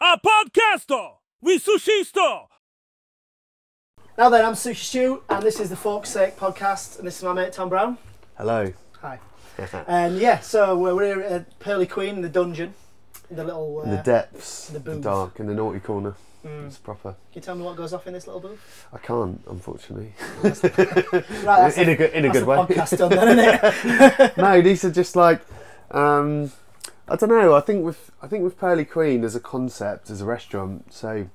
A podcasto! We sushisto! Now then, I'm Sushi Stew, and this is the Folk's Sake podcast, and this is my mate Tom Brown. Hello. Hi. And yeah, so we're here at Pearly Queen in the dungeon, in the little... in the depths, the the booth. dark, in the naughty corner. It's proper. Can you tell me what goes off in this little booth? I can't, unfortunately. Right, that's in a good way. podcast done then, isn't it? No, these are just like, I don't know. I think with Pearly Queen as a concept, as a restaurant. So,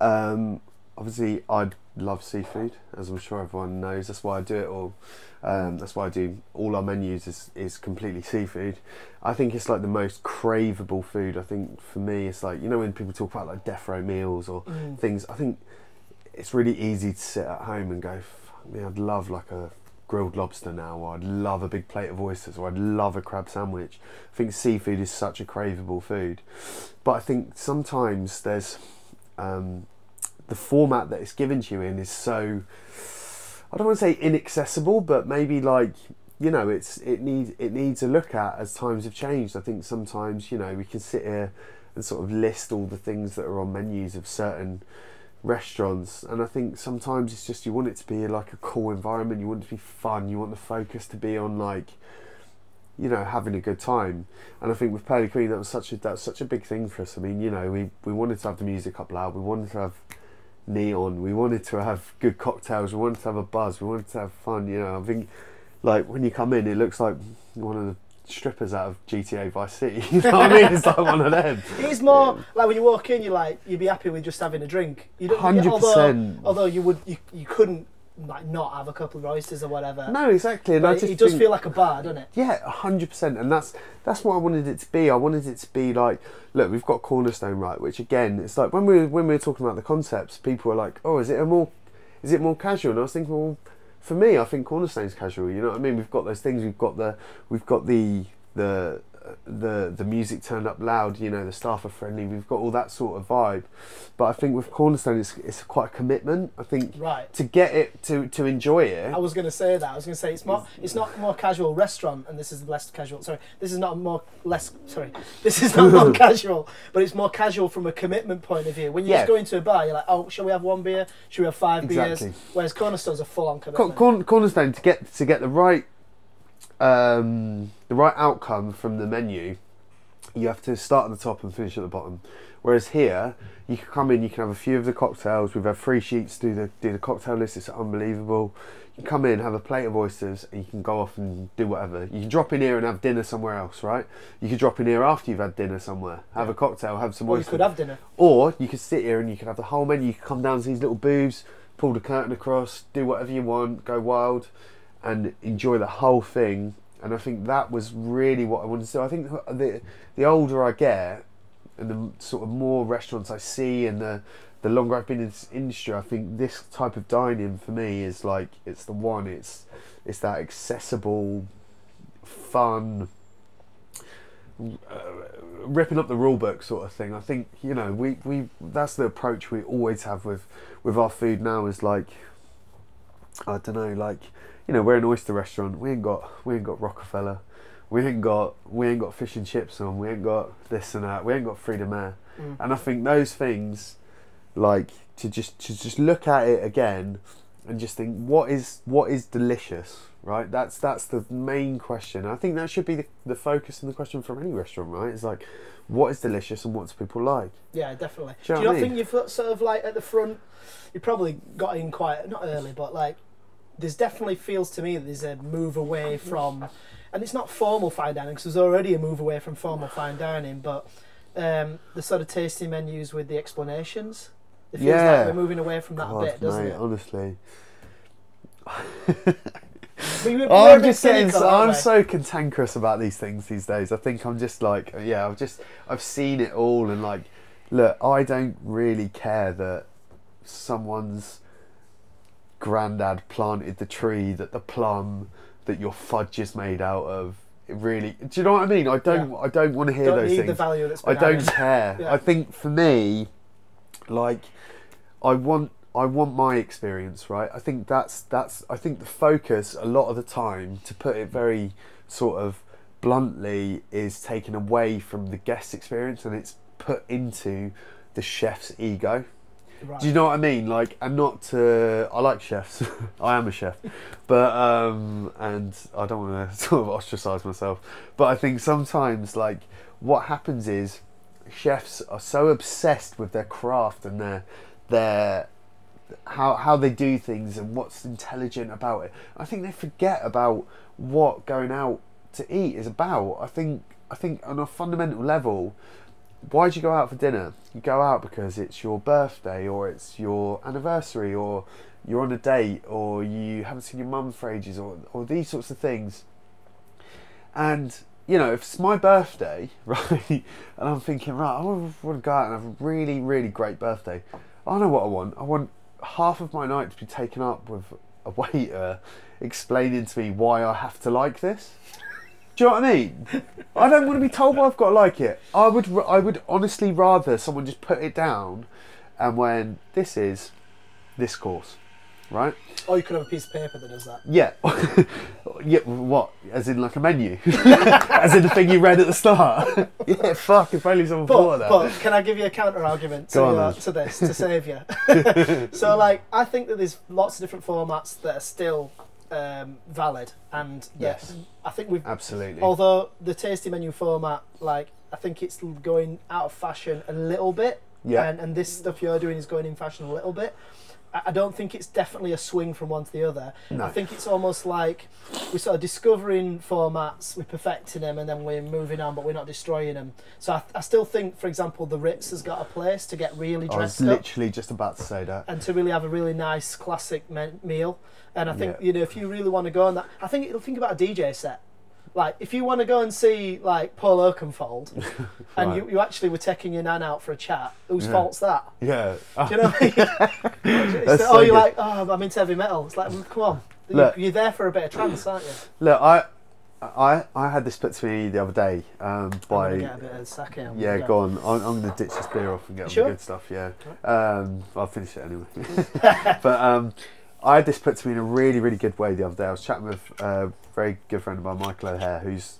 obviously, I'd love seafood, as I'm sure everyone knows. That's why I do it all. That's why I do all our menus is completely seafood. I think it's like the most craveable food. I think for me, it's like, you know, when people talk about like death row meals or things, I think it's really easy to sit at home and go, fuck me, I'd love like a grilled lobster now, or I'd love a big plate of oysters, or I'd love a crab sandwich. I think seafood is such a craveable food. But I think sometimes there's the format that it's given to you in is so, I don't want to say inaccessible, but maybe like, you know, it needs a look at as times have changed. I think sometimes, you know, we can sit here and sort of list all the things that are on menus of certain restaurants, and I think sometimes it's just, you want it to be like a cool environment, you want it to be fun, you want the focus to be on, like, you know, having a good time. And I think with Pearly Queen, that's such a big thing for us. I mean, you know, we wanted to have the music up loud, we wanted to have neon, we wanted to have good cocktails, we wanted to have a buzz, we wanted to have fun. You know, I think like when you come in, it looks like one of the strippers out of GTA Vice City. You know what I mean? It's like one of them. It's more like when you walk in, you'd be happy with just having a drink. You don't, 100%. Although you couldn't like not have a couple of oysters or whatever. No, exactly. And it does feel like a bar, doesn't it? Yeah, 100%. And that's what I wanted it to be. I wanted it to be like, look, we've got Cornerstone, right? Which again, it's like when we were talking about the concepts, people were like, oh, is it more casual? And I was thinking, well, for me, I think Cornerstone's casual. You know what I mean? We've got those things. We've got the music turned up loud. You know, the staff are friendly. We've got all that sort of vibe. But I think with Cornerstone, it's quite a commitment. I think to get it to enjoy it. I was going to say that. I was going to say it's not a more casual restaurant, and this is less casual. This is not more casual, but it's more casual from a commitment point of view. When you just go into a bar, you're like, oh, shall we have one beer? Shall we have 5 beers? Whereas Cornerstone's a full-on commitment. Cornerstone, to get the right outcome from the menu, you have to start at the top and finish at the bottom. Whereas here, you can come in, you can have a few of the cocktails. We've had 3 sheets, do the cocktail list. It's unbelievable. You can come in, have a plate of oysters, and you can go off and do whatever. You can drop in here and have dinner somewhere else, right? You could drop in here after you've had dinner somewhere, have a cocktail, have some oysters. Or you could have dinner. Or you could sit here and you could have the whole menu. You could come down to these little booths, pull the curtain across, do whatever you want, go wild, and enjoy the whole thing. And I think that was really what I wanted to do. I think the older I get, and the sort of more restaurants I see, and the longer I've been in this industry, I think this type of dining for me is like, it's the one. It's that accessible, fun, ripping up the rule book sort of thing. I think, you know, we that's the approach we always have with our food now. Is like, I don't know, like, you know, we're an oyster restaurant. We ain't got Rockefeller. We ain't got fish and chips on. We ain't got this and that. We ain't got Freedom Air. And I think those things, like, to just look at it again and just think, what is delicious, right? That's the main question. I think that should be the focus and the question from any restaurant, right? It's like, what is delicious and what do people like? Yeah, definitely. Do you not think you've got sort of like at the front, you probably got in quite, not early, but like, there's definitely feels to me that there's a move away from, and it's not formal fine dining, because there's already a move away from formal fine dining, but the sort of tasting menus with the explanations. It feels like we're moving away from that a bit, doesn't it? Honestly. I'm so cantankerous about these things these days. I think I'm just like, I've seen it all, and like, look, I don't really care that someone's granddad planted the tree that the plum that your fudge is made out of. It really, do you know what I mean? I don't want to hear those things. The value that's I don't care. I think for me, like, I want my experience, right? I think that's I think the focus a lot of the time, to put it very sort of bluntly, is taken away from the guest experience, and it's put into the chef's ego. Right. Do you know what I mean? Like, and not to, I like chefs. I am a chef, but and I don't want to sort of ostracize myself. But I think sometimes, like, what happens is chefs are so obsessed with their craft and their how they do things and what's intelligent about it. I think they forget about what going out to eat is about. I think on a fundamental level, why do you go out for dinner? You go out because it's your birthday, or it's your anniversary, or you're on a date, or you haven't seen your mum for ages, or these sorts of things. And, you know, if it's my birthday, right, and I'm thinking, right, I want to go out and have a really, really great birthday, I know what I want. I want half of my night to be taken up with a waiter explaining to me why I have to like this. Do you know what I mean? I don't want to be told why I've got to like it. I would honestly rather someone just put it down and when this is this course, right? Or you could have a piece of paper that does that. Yeah. Yeah, what? As in like a menu? As in the thing you read at the start? Yeah, fuck, if only someone thought of that. But can I give you a counter argument to this, to save you? So, like, I think that there's lots of different formats that are still valid, and yes, I think we've absolutely. Although the tasty menu format, like, I think it's going out of fashion a little bit. Yeah. And this stuff you're doing is going in fashion a little bit. I don't think it's definitely a swing from one to the other. No. I think it's almost like we're sort of discovering formats, we're perfecting them, and then we're moving on, but we're not destroying them. So I still think, for example, the Ritz has got a place to get really dressed I was up. literally just about to say that. And to really have a really nice classic meal. And I think, Yeah. you know, if you really want to go on that, I think it'll think about a DJ set. Like, if you want to go and see, like, Paul Oakenfold, and Right. you actually were taking your nan out for a chat, whose fault's that? Yeah. Do you know what I mean? That's Oh, so you're good. like, oh, I'm into heavy metal. It's like, well, come on. Look. You're there for a bit of trance, aren't you? Look, I had this put to me the other day by. I'm gonna get a bit of sake. Yeah, go on. I'm going to ditch this beer off and get on Sure. the good stuff. Yeah, I'll finish it anyway. But I had this put to me in a really, really good way the other day. I was chatting with a very good friend of mine, Michael O'Hare, who's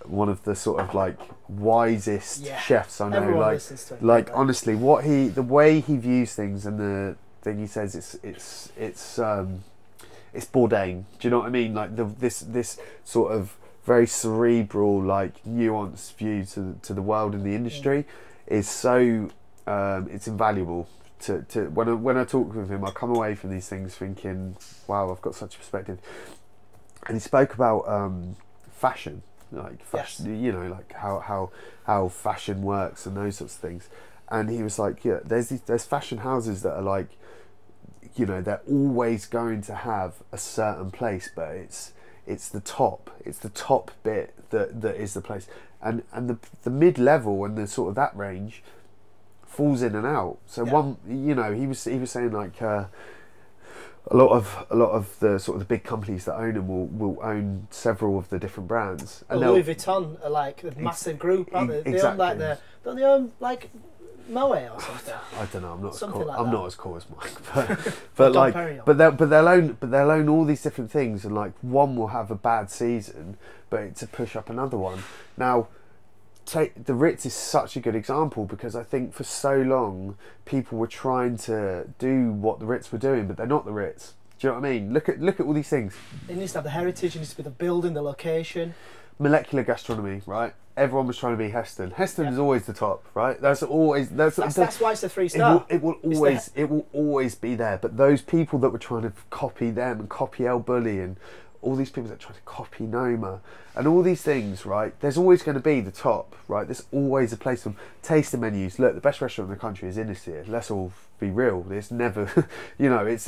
one of the sort of like wisest chefs I know. Everyone listens to him, like don't they? honestly, the way he views things and the thing he says, it's Bourdain. Do you know what I mean? Like this sort of very cerebral, like nuanced view to the world and the industry is so it's invaluable. To when I talk with him, I come away from these things thinking, wow, I've got such a perspective. And he spoke about fashion, like fashion, you know, like how fashion works and those sorts of things. And he was like, yeah, there's fashion houses that are like, you know, they're always going to have a certain place, but it's the top bit that is the place, and the mid level and the sort of that range falls in and out. So one, you know, he was saying like a lot of the sort of the big companies that own them will own several of the different brands. And Louis Vuitton are like a massive group, aren't they? They exactly. own like don't they own like Moe or something? I don't know. I'm not Something as cool. like I'm that. not as cool as Mike, but Dom like, Perignon. they'll own all these different things, and like one will have a bad season, but it's to push up another one. Now, the Ritz is such a good example because I think for so long people were trying to do what the Ritz were doing, but they're not the Ritz. Do you know what I mean? Look at all these things. It needs to have the heritage. It needs to be the building, the location. Molecular gastronomy, right? Everyone was trying to be Heston. Heston is always the top, right? That's why it's a 3-star. It will always be there. But those people that were trying to copy them and copy El Bulli and all these people that try to copy Noma and all these things, right? There's always going to be the top, right? There's always a place for them. Tasting menus. Look, the best restaurant in the country is Innisfree. Let's all be real. It's never, you know, it's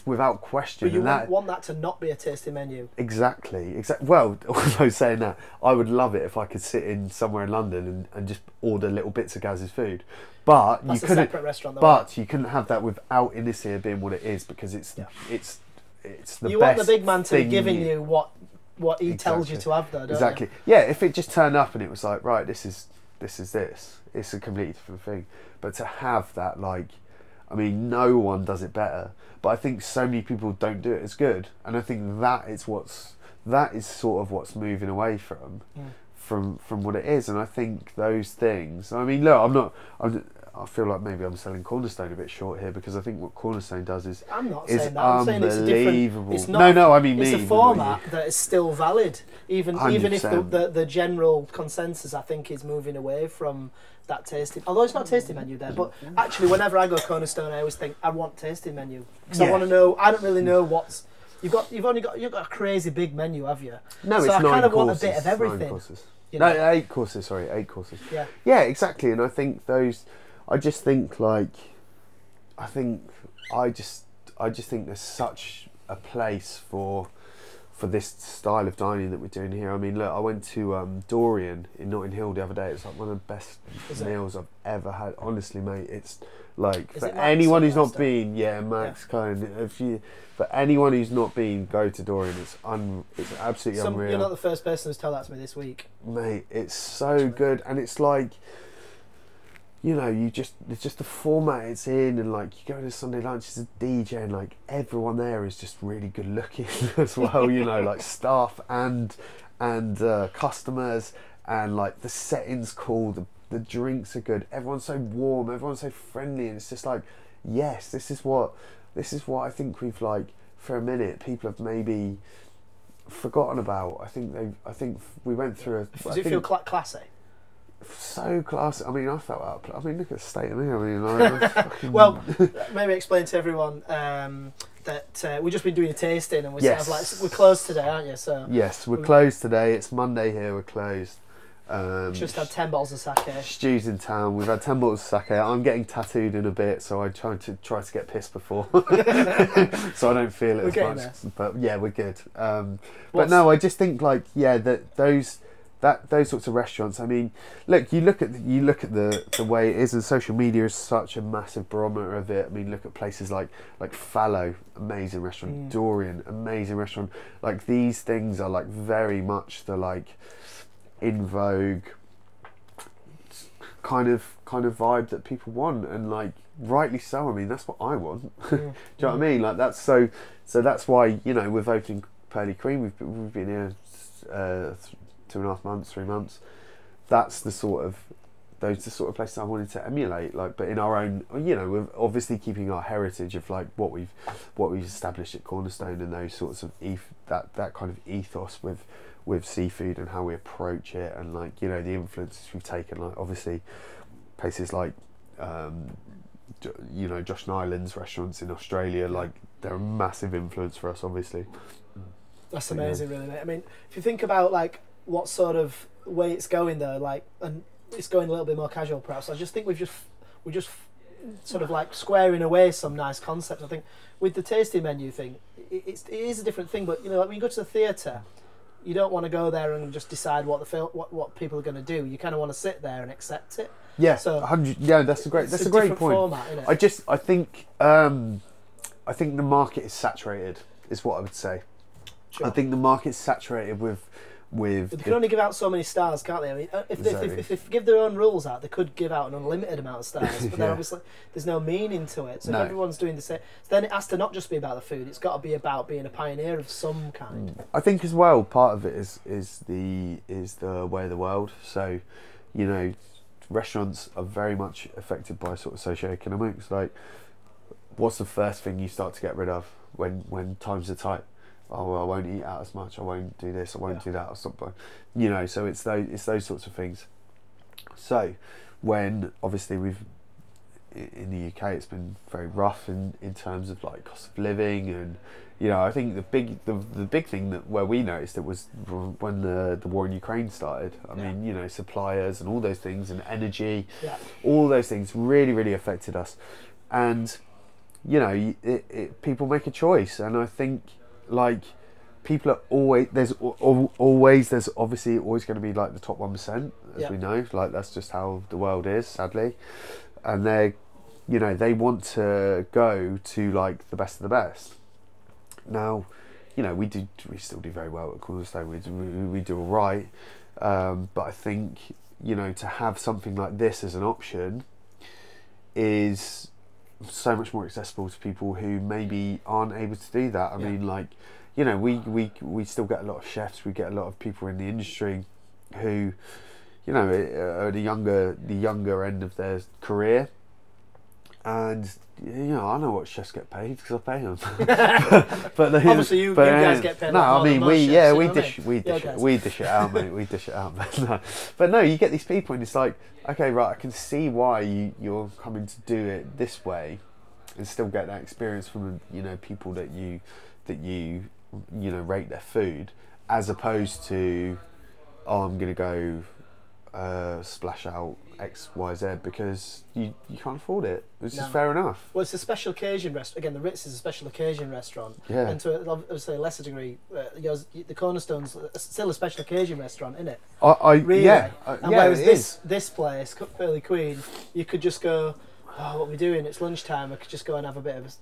without question. But you and want that to not be a tasting menu. Exactly. Well, although saying that, I would love it if I could sit in somewhere in London and just order little bits of Gaz's food. But That's you a couldn't. separate restaurant, though, But you couldn't have that without Innisfree being what it is, because it's the you best. Want the big man to be thing giving you what he tells you to have, though, don't exactly. you? Yeah. If it just turned up and it was like, right, this is this, it's a completely different thing. But to have that, like, I mean, no one does it better, but I think so many people don't do it as good, and I think that is sort of what's moving away from from what it is. And I think those things. I mean, look, I feel like maybe I'm selling Cornerstone a bit short here, because I think what Cornerstone does is I'm not is saying that. I'm saying it's a different. unbelievable. It's not, no, I mean it's me. a format that is still valid, even if 100%. the general consensus, I think, is moving away from that tasting. Although it's not a tasting menu there, but actually, whenever I go Cornerstone, I always think I want tasting menu, because I want to know. I don't really know what's. You've got a crazy big menu, have you? No, so it's I 9 kind of courses. want a bit of everything. 9 courses. You know? No, 8 courses. Sorry, 8 courses. Yeah. Yeah, exactly. And I think those. I just think like. I just think there's such a place for this style of dining that we're doing here. I mean, look, I went to Dorian in Notting Hill the other day. It's like one of the best meals I've ever had. Honestly, mate, it's like Is for it Max anyone or who's not Master? been, Max Cohen. For anyone who's not been, go to Dorian. It's absolutely unreal. You're not the first person who's told that to me this week. Mate, it's so good, and it's like, you know, it's just the format it's in, and like you go to Sunday lunch, it's a DJ, and like everyone there is just really good looking as well, you know, like staff and customers, and like the setting's cool, the drinks are good, everyone's so warm, everyone's so friendly, and it's just like, yes, this is what I think we've, like, for a minute people have maybe forgotten about. I think we went through Does it feel classy? So classy. I mean, I felt up. I mean, look at the state of me. I mean, like, fucking... Well, maybe explain to everyone that we've just been doing a tasting, and we're sort of like, we're closed today, aren't you? So yes, we're closed today. It's Monday here. We're closed. Just had 10 bottles of sake. Stu's in town. We've had 10 bottles of sake. I'm getting tattooed in a bit, so I try to get pissed before, so I don't feel it as much. There. But yeah, we're good. But no, I just think like that those sorts of restaurants. I mean, look, you look at the way it is, and social media is such a massive barometer of it. I mean, look at places like Fallow, amazing restaurant, Dorian, amazing restaurant. Like, these things are like very much the like in vogue kind of vibe that people want, and like rightly so. I mean, that's what I want. Do you know what I mean? Like, that's so that's why, you know, we're opening Pearly Cream. We've been here 2.5 months, 3 months. That's the sort of places I wanted to emulate, like, but in our own, you know, we're obviously keeping our heritage of like what we've established at Cornerstone, and those sorts of that kind of ethos with seafood and how we approach it, and like, you know, the influences we've taken, like obviously places like you know, Josh Nyland's restaurants in Australia, like they're a massive influence for us, obviously. That's amazing, really, mate. I mean, if you think about like what sort of way it's going though, like, and it's going a little bit more casual perhaps, I just think we're just sort of like squaring away some nice concepts. I think with the tasting menu thing, it is a different thing, but you know, like when you go to the theatre, you don't want to go there and just decide what people are going to do. You kind of want to sit there and accept it. Yeah, so 100. Yeah, that's a great point. Format, isn't it? I think the market is saturated, is what I would say. Sure. I think the market's saturated with. But they can only give out so many stars, can't they? I mean, if they give their own rules out, they could give out an unlimited amount of stars. But then obviously there's no meaning to it. So if everyone's doing the same, then it has to not just be about the food. It's got to be about being a pioneer of some kind. I think as well, part of it is the way of the world. So, you know, restaurants are very much affected by sort of socioeconomics. Like, what's the first thing you start to get rid of when times are tight? Oh, well, I won't eat out as much, I won't do this, I won't do that, I'll stop by. You know, so it's those sorts of things. So when obviously in the UK it's been very rough in terms of like cost of living, and you know, I think the big thing where we noticed it was when the war in Ukraine started. I mean, you know, suppliers and all those things, and energy, all those things really, really affected us. And you know, people make a choice, and I think, like, people are there's obviously always going to be like the top 1%, as we know, like that's just how the world is, sadly, and they want to go to like the best of the best. Now, you know, we still do very well at Cornerstone, we do all right, but I think, you know, to have something like this as an option is so much more accessible to people who maybe aren't able to do that. I mean, like, you know, we still get a lot of chefs, we get a lot of people in the industry who, you know, are the younger end of their career, and you know, I know what chefs get paid because I pay them. but obviously, you guys get paid. No, I mean we dish it out, mate. We dish it out, but no, you get these people, and it's like, okay, right, I can see why you're coming to do it this way, and still get that experience from, you know, people that you rate their food, as opposed to, oh, I'm gonna go splash out X, Y, Z because you can't afford it, which is fair enough. Well, it's a special occasion restaurant. Again, the Ritz is a special occasion restaurant, yeah. And to obviously a lesser degree, the Cornerstone's still a special occasion restaurant, isn't it? Really? Yeah. And whereas this place, Burley Queen, you could just go, oh, what are we doing? It's lunchtime. I could just go and have a bit of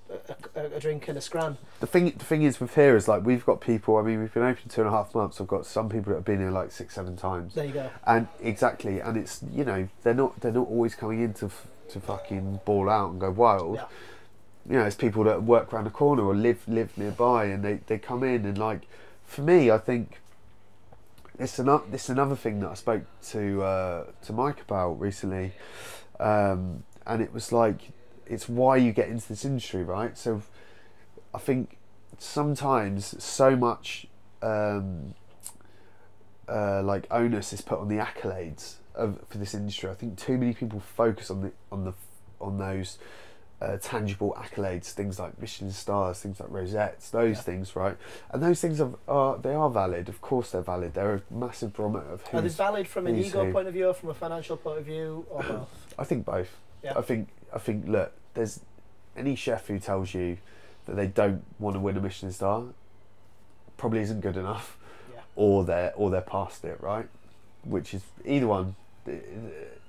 a drink and a scran. The thing is with here is, like, we've got people. I mean, we've been open 2.5 months. I've got some people that have been here like 6-7 times. There you go. And exactly, and it's, you know, they're not always coming in to fucking ball out and go wild. Yeah. You know, it's people that work around the corner or live nearby, and they come in, and, like, for me, I think this is another thing that I spoke to Mike about recently. And it was like, it's why you get into this industry, right? So I think sometimes so much like onus is put on the accolades for this industry. I think too many people focus on those tangible accolades, things like Michelin stars, things like rosettes, those things, right? And those things are valid. Of course, they're valid. They're a massive barometer of who's. Are they valid from an ego point of view, or from a financial point of view, or both? I think both. Yeah. I think look, there's any chef who tells you that they don't want to win a Michelin star probably isn't good enough, or they're past it, right? Which is either one,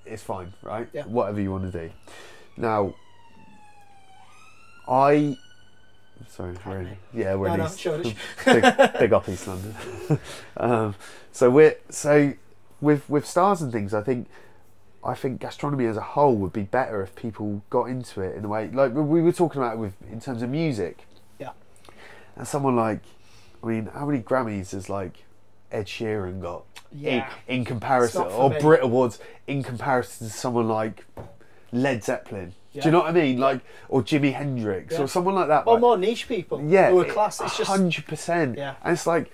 it's fine, right? Yeah. Whatever you want to do. Now, really, yeah, we're in East, sure. big up East London. So with stars and things, I think gastronomy as a whole would be better if people got into it in a way, like we were talking about in terms of music. Yeah. And someone like, I mean, how many Grammys has, like, Ed Sheeran got? Yeah. In comparison, or Brit Awards in comparison to someone like Led Zeppelin. Yeah. Do you know what I mean? Like, or Jimi Hendrix, or someone like that. Or like, more niche people. Yeah. Who are class. It's just 100%. Yeah. And it's like,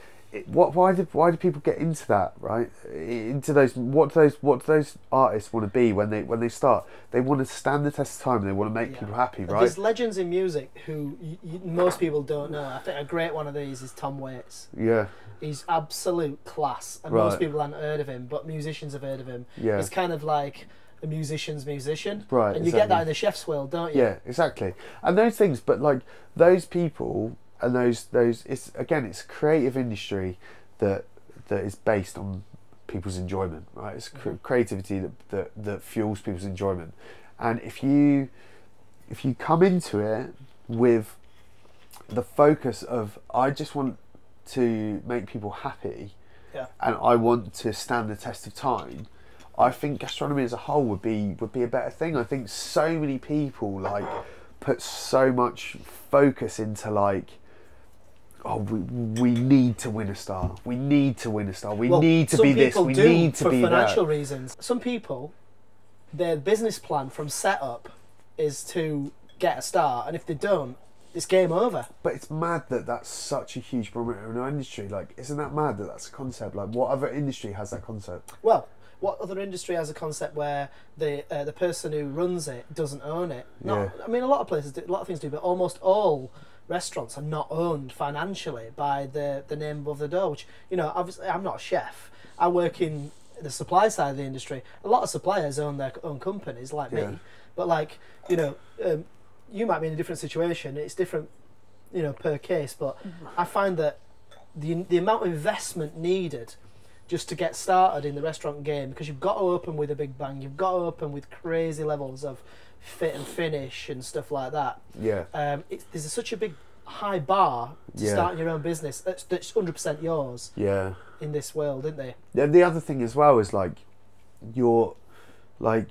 why do people get into that, right? Into those, what do those artists want to be when they start? They want to stand the test of time, and they want to make people happy, right? There's legends in music who most people don't know. I think a great one of these is Tom Waits. Yeah. He's absolute class, and most people haven't heard of him, but musicians have heard of him. Yeah. It's kind of like a musician's musician, right? And you get that in the chef's world, don't you? Yeah, exactly. And those things, but like those people and those it's a creative industry that is based on people's enjoyment, right? It's creativity that fuels people's enjoyment. And if you come into it with the focus of, I just want to make people happy, and I want to stand the test of time, I think gastronomy as a whole would be a better thing. I think so many people like put so much focus into, like, oh, we need to win a star. We need to win a star. We need to be this. We need to be that. For financial reasons. Some people, their business plan from setup is to get a star, and if they don't, it's game over. But it's mad that that's such a huge barometer in our industry. Like, isn't that mad that that's a concept? Like, what other industry has that concept? Well, what other industry has a concept where the person who runs it doesn't own it? I mean, a lot of places do, a lot of things do, but almost all restaurants are not owned financially by the name above the door, which, you know, obviously I'm not a chef. I work in the supply side of the industry. A lot of suppliers own their own companies, like me, but, like, you know, you might be in a different situation. It's different, you know, per case, but I find that the amount of investment needed just to get started in the restaurant game, because you've got to open with a big bang, you've got to open with crazy levels of fit and finish and stuff like that. Yeah. There's such a big high bar to start your own business that's 100% yours. Yeah. In this world, isn't they? Yeah. The other thing as well is, like, you're, like,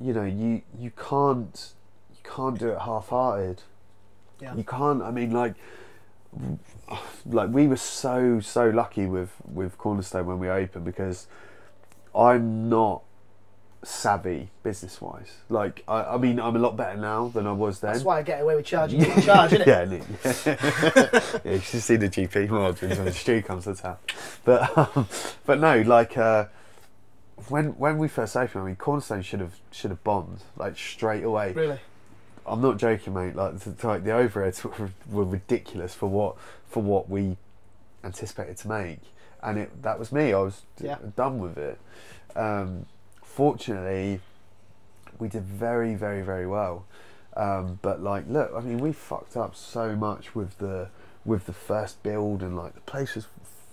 you know, you can't do it half-hearted. Yeah. You can't. I mean, like, like we were so lucky with Cornerstone when we opened, because I'm not savvy business wise. Like I mean, I'm a lot better now than I was then. That's why I get away with charging you charge, isn't it? Yeah, you should see the GP margins when the Stu comes to town. But no, like when we first opened, I mean, Cornerstone should have bombed like straight away. Really? I'm not joking, mate. Like the overheads were ridiculous for what we anticipated to make, and that was me. I was done with it. Fortunately, we did very, very, very well. But like, look, I mean, we fucked up so much with the first build, and like the place was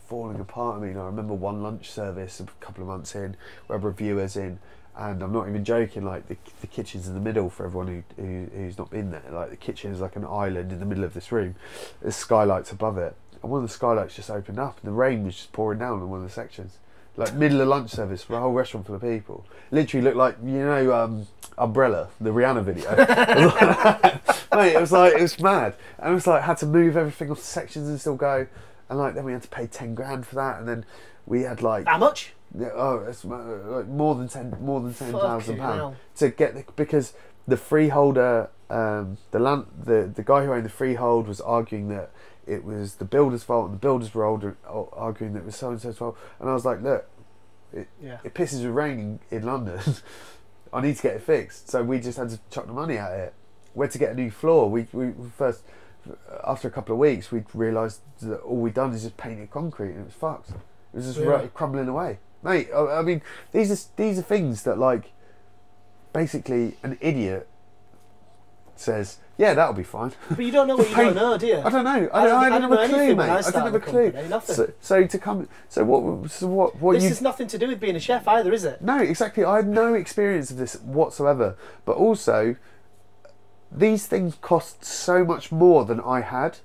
falling apart. I mean, I remember one lunch service a couple of months in, we had reviewers in. And I'm not even joking, like the kitchen's in the middle for everyone who's not been there. Like the kitchen is like an island in the middle of this room. There's skylights above it. And one of the skylights just opened up and the rain was just pouring down on one of the sections. Like middle of lunch service for a whole restaurant full of people. Literally looked like, you know, Umbrella, the Rihanna video. Mate, it was mad. And it was like, had to move everything off the sections and still go. And like then we had to pay 10 grand for that. And then we had like... How much? Yeah, it's like more than £10,000 to get because the freeholder, the guy who owned the freehold was arguing that it was the builder's fault, and the builders were arguing that it was so and so's fault. And I was like, look, it pisses with rain in London. I need to get it fixed. So we just had to chuck the money at it. We had to get a new floor. We first, after a couple of weeks, we realised that all we'd done is just painted concrete, and it was fucked. It was just crumbling away. Mate, I mean, these are things that, like, basically an idiot says, yeah, that'll be fine. But you don't know what you don't know, do you? I don't know. I don't have a clue, mate. I didn't have a clue. Nothing. So what this is nothing to do with being a chef either, is it? No, exactly. I had no experience of this whatsoever. But also, these things cost so much more than I had.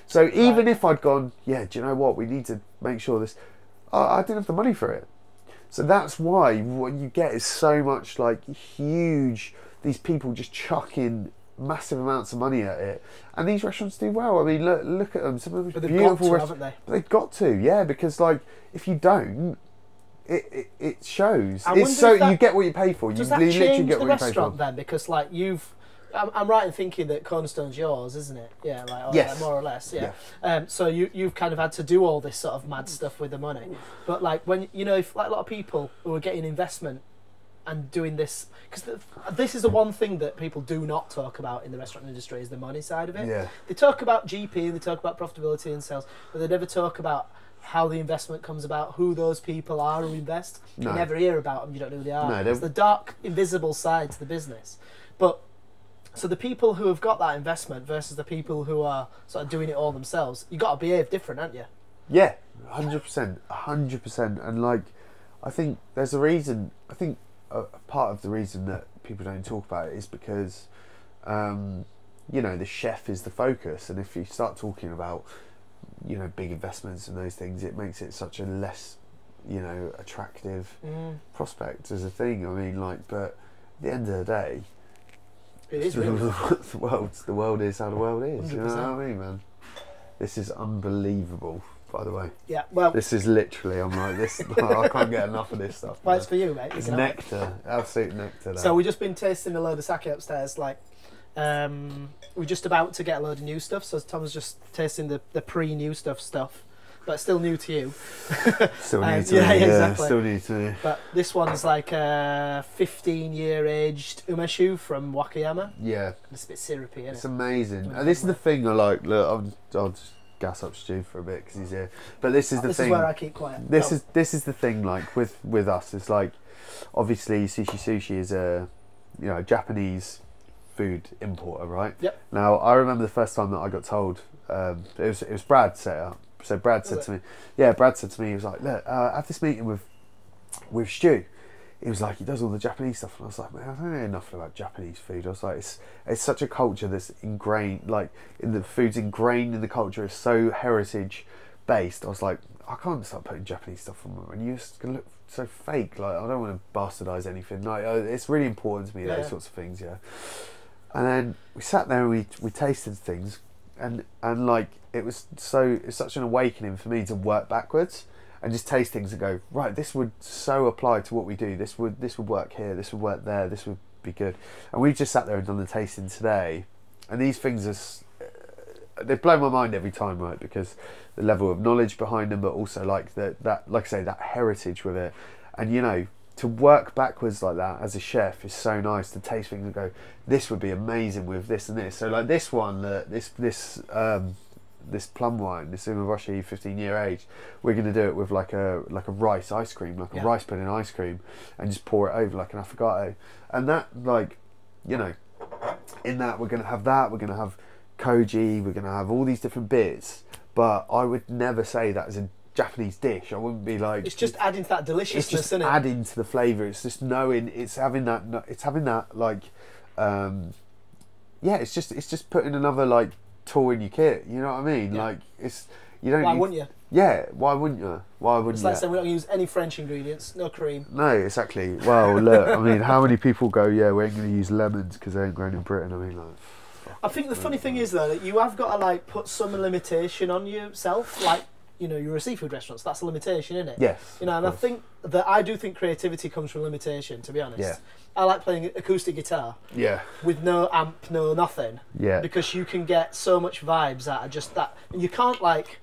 So even if I'd gone, yeah, do you know what? We need to make sure this... I didn't have the money for it. So that's why what you get is so much like huge, these people just chucking massive amounts of money at it. And these restaurants do well. I mean, look at them. Some of them beautiful restaurants. Haven't they? They've got to, yeah, because like if you don't, it shows. It's so you get what you pay for. Does that change the restaurant then? Because like I'm right in thinking that Cornerstone's yours, isn't it? Yeah, like more or less. Yeah. So you've kind of had to do all this sort of mad stuff with the money, but like when if like a lot of people who are getting investment and doing this, because this is the one thing that people do not talk about in the restaurant industry is the money side of it. Yeah. They talk about GP, they talk about profitability and sales, but they never talk about how the investment comes about, who those people are who invest. No. You never hear about them. You don't know who they are. No, it's the dark, invisible side to the business, but. So the people who have got that investment versus the people who are sort of doing it all themselves, you've got to behave different, haven't you? Yeah, 100%. And like, I think there's a reason, I think a part of the reason that people don't talk about it is because, the chef is the focus. And if you start talking about, big investments and those things, it makes it such a less, attractive prospect as a thing. I mean, like, but at the end of the day, it is really. the world is how the world is. 100%. You know what I mean, man? This is unbelievable, by the way. Yeah, well... This is literally, I'm like, this. I can't get enough of this stuff. Well, it's for you, mate. It's nectar. Absolute nectar. That. So we've just been tasting a load of sake upstairs. Like, we're just about to get a load of new stuff. So Tom's just tasting the pre-new stuff. But still new to you. Still new to me. Yeah, exactly. Still new to me. But this one's like a 15-year aged umeshu from Wakayama. Yeah. It's a bit syrupy, isn't it? It's amazing. And this is the thing I like. Look, I'll just gas up Stu for a bit because he's here. But this is the thing. This is where I keep quiet. This is the thing. Like with us, it's like obviously Sushi is a Japanese food importer, right? Yep. Now I remember the first time that I got told it was Brad set it up. So Brad said to me, he was like, look, have this meeting with Stu. He was like, he does all the Japanese stuff. And I was like, man, I don't know enough about Japanese food. I was like, it's such a culture that's ingrained, like, in the food's ingrained in the culture. It's so heritage based. I was like, I can't start putting Japanese stuff on, and you're just going to look so fake. Like, I don't want to bastardise anything. Like, it's really important to me, those sorts of things, yeah. And then we sat there and we tasted things. and like it's such an awakening for me to work backwards and just taste things and go, right, this would so apply to what we do. This would work here. This would work there. This would be good. And we've just sat there and done the tasting today, and these things they blow my mind every time, right? Because the level of knowledge behind them, but also like that like I say, that heritage with it, and you know, to work backwards like that as a chef is so nice. To taste things and go, this would be amazing with this and this. So like this one, this plum wine, this Umeboshi 15-year age, we're going to do it with like a rice ice cream, like a rice pudding ice cream, and just pour it over like an affogato. And that, like, you know, in that we're going to have koji, we're going to have all these different bits, but I would never say that as a Japanese dish. I wouldn't be like, it's just adding to that deliciousness, it's just isn't it? adding to the flavour. It's just knowing, it's having that like it's just putting another like tool in your kit, you know what I mean? Like, it's, you don't Why wouldn't you? Yeah, why wouldn't you? Why wouldn't It's you? like saying we don't use any French ingredients, no cream. No, exactly. Well, look, I mean, how many people go, yeah, we ain't going to use lemons because they ain't grown in Britain? I mean, like, I think the funny thing is though that you have got to like put some limitation on yourself, like, you know, you're a seafood restaurant, so that's a limitation, isn't it? yes. You know, and I think that I do think creativity comes from limitation, to be honest. Yeah. I like playing acoustic guitar Yeah. with no amp, no nothing. Yeah. Because you can get so much vibes out of just that. And you can't like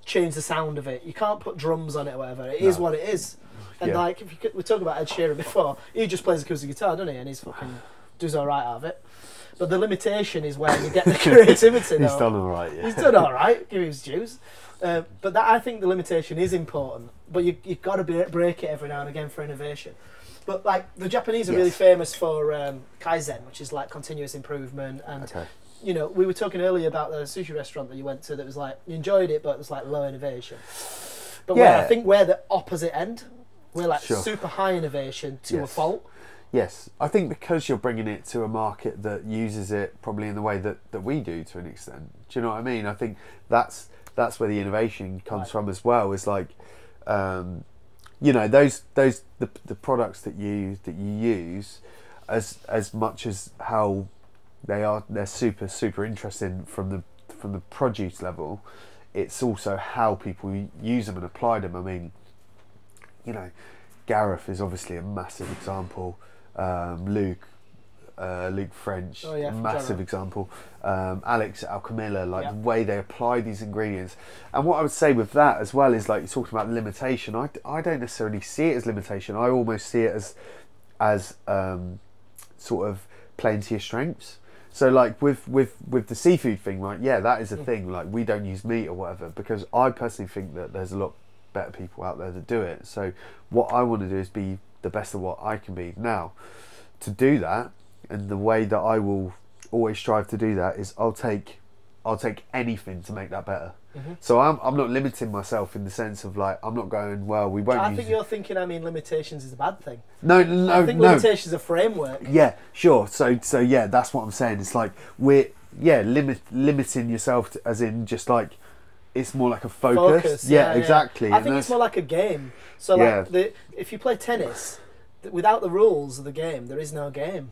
change the sound of it. You can't put drums on it or whatever. It is what it is. And Yeah. like, if you could, we talked about Ed Sheeran before, he just plays acoustic guitar, doesn't he? And he's fucking does alright out of it. But the limitation is where you get the creativity. He's though. done all right, yeah. He's done all right. Give him his dues. But that, I think the limitation is important. But you've got to break it every now and again for innovation. But like the Japanese are really famous for kaizen, which is like continuous improvement. And you know, we were talking earlier about the sushi restaurant that you went to. That was like you enjoyed it, but it was like low innovation. But where I think we're the opposite end. We're like super high innovation to a fault. Yes, I think because you're bringing it to a market that uses it probably in the way that we do to an extent. Do you know what I mean? I think that's where the innovation comes from as well. Is like, you know, the products that you use, as much as how they're super interesting from the produce level. It's also how people use them and apply them. I mean, you know, Gareth is obviously a massive example. Luke French, massive example. Alex at Alchemilla, like the way they apply these ingredients. And what I would say with that as well is like you're talking about limitation. I don't necessarily see it as limitation. I almost see it as sort of playing to your strengths. So like with the seafood thing, right? Yeah, that is a thing. Like we don't use meat or whatever because I personally think that there's a lot better people out there that do it. So what I want to do is be the best of what I can be. Now, to do that, and the way that I will always strive to do that is I'll take anything to make that better. So I'm not limiting myself in the sense of like I'm not going, well, we won't. I think you're thinking, I mean, limitations is a bad thing. No, I think limitations is a framework. Yeah, sure. So yeah, that's what I'm saying. It's like we're limiting yourself to, as in just like it's more like a focus. Yeah, exactly. I think it's more like a game. So like if you play tennis, without the rules of the game, there is no game.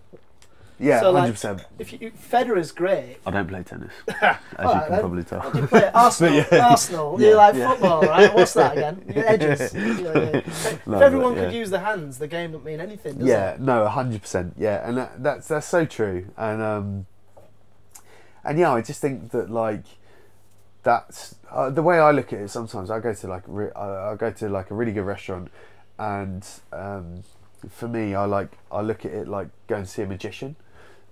Yeah, so 100%. Like, if Federer's great. I don't play tennis, as you can probably tell. What do you play? Arsenal. Arsenal. You like football, right? What's that again? Your edges. If everyone could use the hands, the game doesn't mean anything, does it? No, 100%. Yeah, and that's so true. And yeah, I just think that like that's the way I look at it. Sometimes I go to like a really good restaurant, and for me, I look at it like going to see a magician.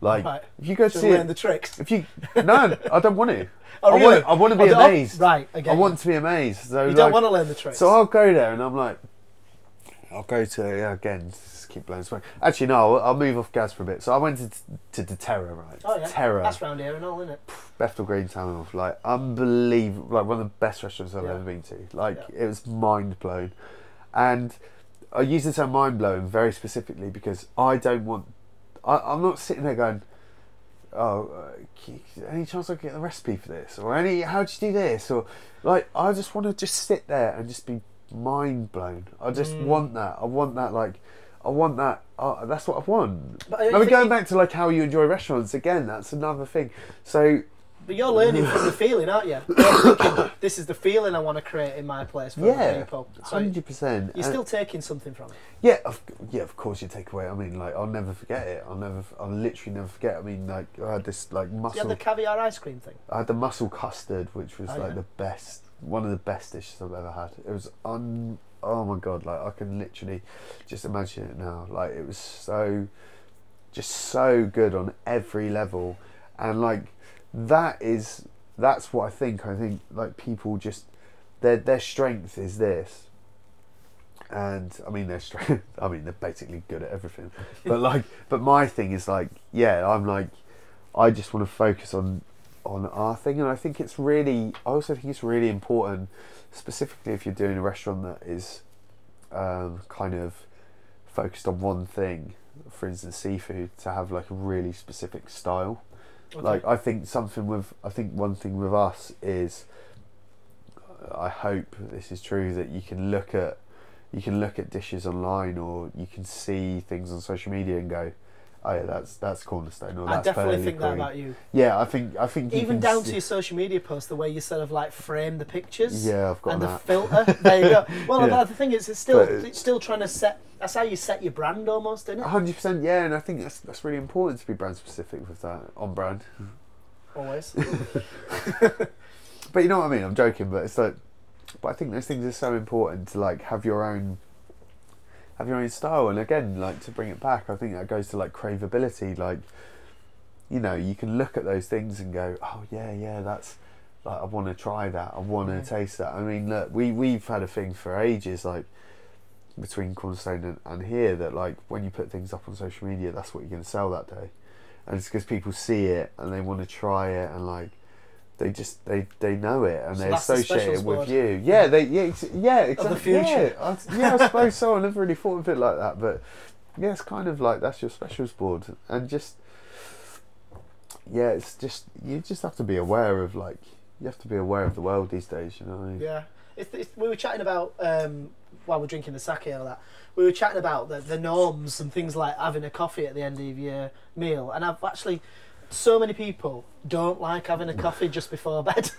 Like if you go to see learn the tricks. No, I don't want to. Oh, really? I want to be amazed. Right, again. I want to be amazed. So you don't want to learn the tricks. So I'll go there and I'm like, I'll go to again. Just keep blowing smoke. Actually, no, I'll move off Gaz for a bit. So I went to Terra, right? Oh yeah, Terra. that's round here and all, isn't it? Bethel Green Town, like unbelievable, like one of the best restaurants I've ever been to. Like it was mind blown, and I use the term mind blowing very specifically because I don't want. I'm not sitting there going, oh, any chance I can get the recipe for this, or how do you do this, or like I just want to just sit there and just be mind blown. I just want that. I want that. Like I want that. That's what I want. But going back to like how you enjoy restaurants again, that's another thing. So But you're learning from the feeling, aren't you? You're thinking, this is the feeling I want to create in my place for other people. So 100%. you're still taking something from it. Yeah, of course you take away. I mean, like, I'll never forget it. I'll literally never forget. I mean, like, I had this like muscle. You had the caviar ice cream thing. I had the mussel custard, which was the best, one of the best dishes I've ever had. It was oh my god, like I can literally just imagine it now. Like it was just so good on every level, and like that's what I think. I think like people just their strength is this. And I mean they're basically good at everything, but my thing is like, yeah, I'm like, I just want to focus on our thing, and I also think it's really important, specifically if you're doing a restaurant that is kind of focused on one thing, for instance seafood, to have like a really specific style. Okay. Like I think one thing with us is, I hope this is true, that you can look at dishes online, or you can see things on social media and go, oh yeah, that's Cornerstone, or that's I definitely think Green. that about you. Yeah, I think even down to your social media posts, the way you sort of like frame the pictures. Yeah, I've got and that. The filter. There you go. Well, Yeah. the thing is, it's still trying to set. That's how you set your brand, almost, isn't it? 100%. Yeah, and I think that's really important to be brand specific with that, on brand. Always. But you know what I mean. I'm joking, but it's like. But I think those things are so important to like have your own style, and again, like to bring it back, I think that goes to like craveability. Like, you know, you can look at those things and go, oh yeah, that's like, I want to try that, I want to taste that. I mean, look, we've had a thing for ages, like between Cornerstone and here, that like when you put things up on social media, that's what you're going to sell that day, and it's because people see it and they want to try it, and like. They know it, and so they associate it with you. Yeah, exactly. Of the future. I suppose so. I never really thought of it like that, but yeah, it's kind of like that's your specials board, and just it's just you just have to be aware of the world these days. You know what I mean? Yeah, we were chatting about while we're drinking the sake and all that. We were chatting about the norms and things like having a coffee at the end of your meal, and I've actually. So many people don't like having a coffee just before bed.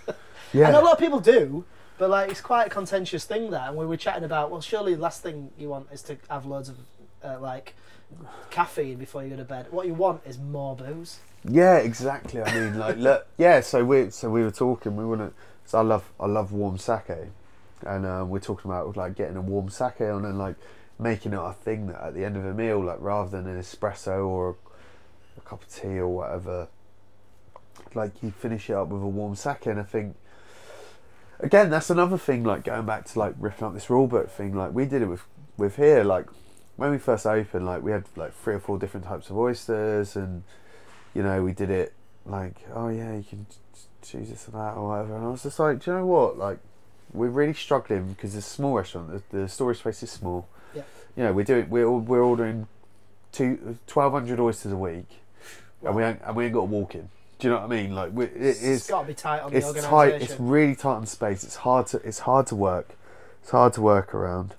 Yeah. And a lot of people do, but like it's quite a contentious thing there. And we were chatting about, well, surely the last thing you want is to have loads of like caffeine before you go to bed. What you want is more booze. Yeah, exactly. I mean, like, look, yeah. So we were talking. So I love warm sake, and we're talking about like getting a warm sake on and like making it a thing that at the end of a meal, like rather than an espresso or a cup of tea or whatever, like you finish it up with a warm sake. And I think again that's another thing, like going back to like ripping up this rule book thing, like we did it with here, like when we first opened, like we had like 3 or 4 different types of oysters, and you know we did it like, oh yeah, you can choose this or that or whatever, and I was just like, do you know what, like we're really struggling because it's a small restaurant, the storage space is small. Yeah. You know, we're ordering 1,200 oysters a week. Wow. And we ain't got to walk in. Do you know what I mean? Like it's got to be tight on the organisation. It's tight. It's really tight on space. It's hard to work. It's hard to work around.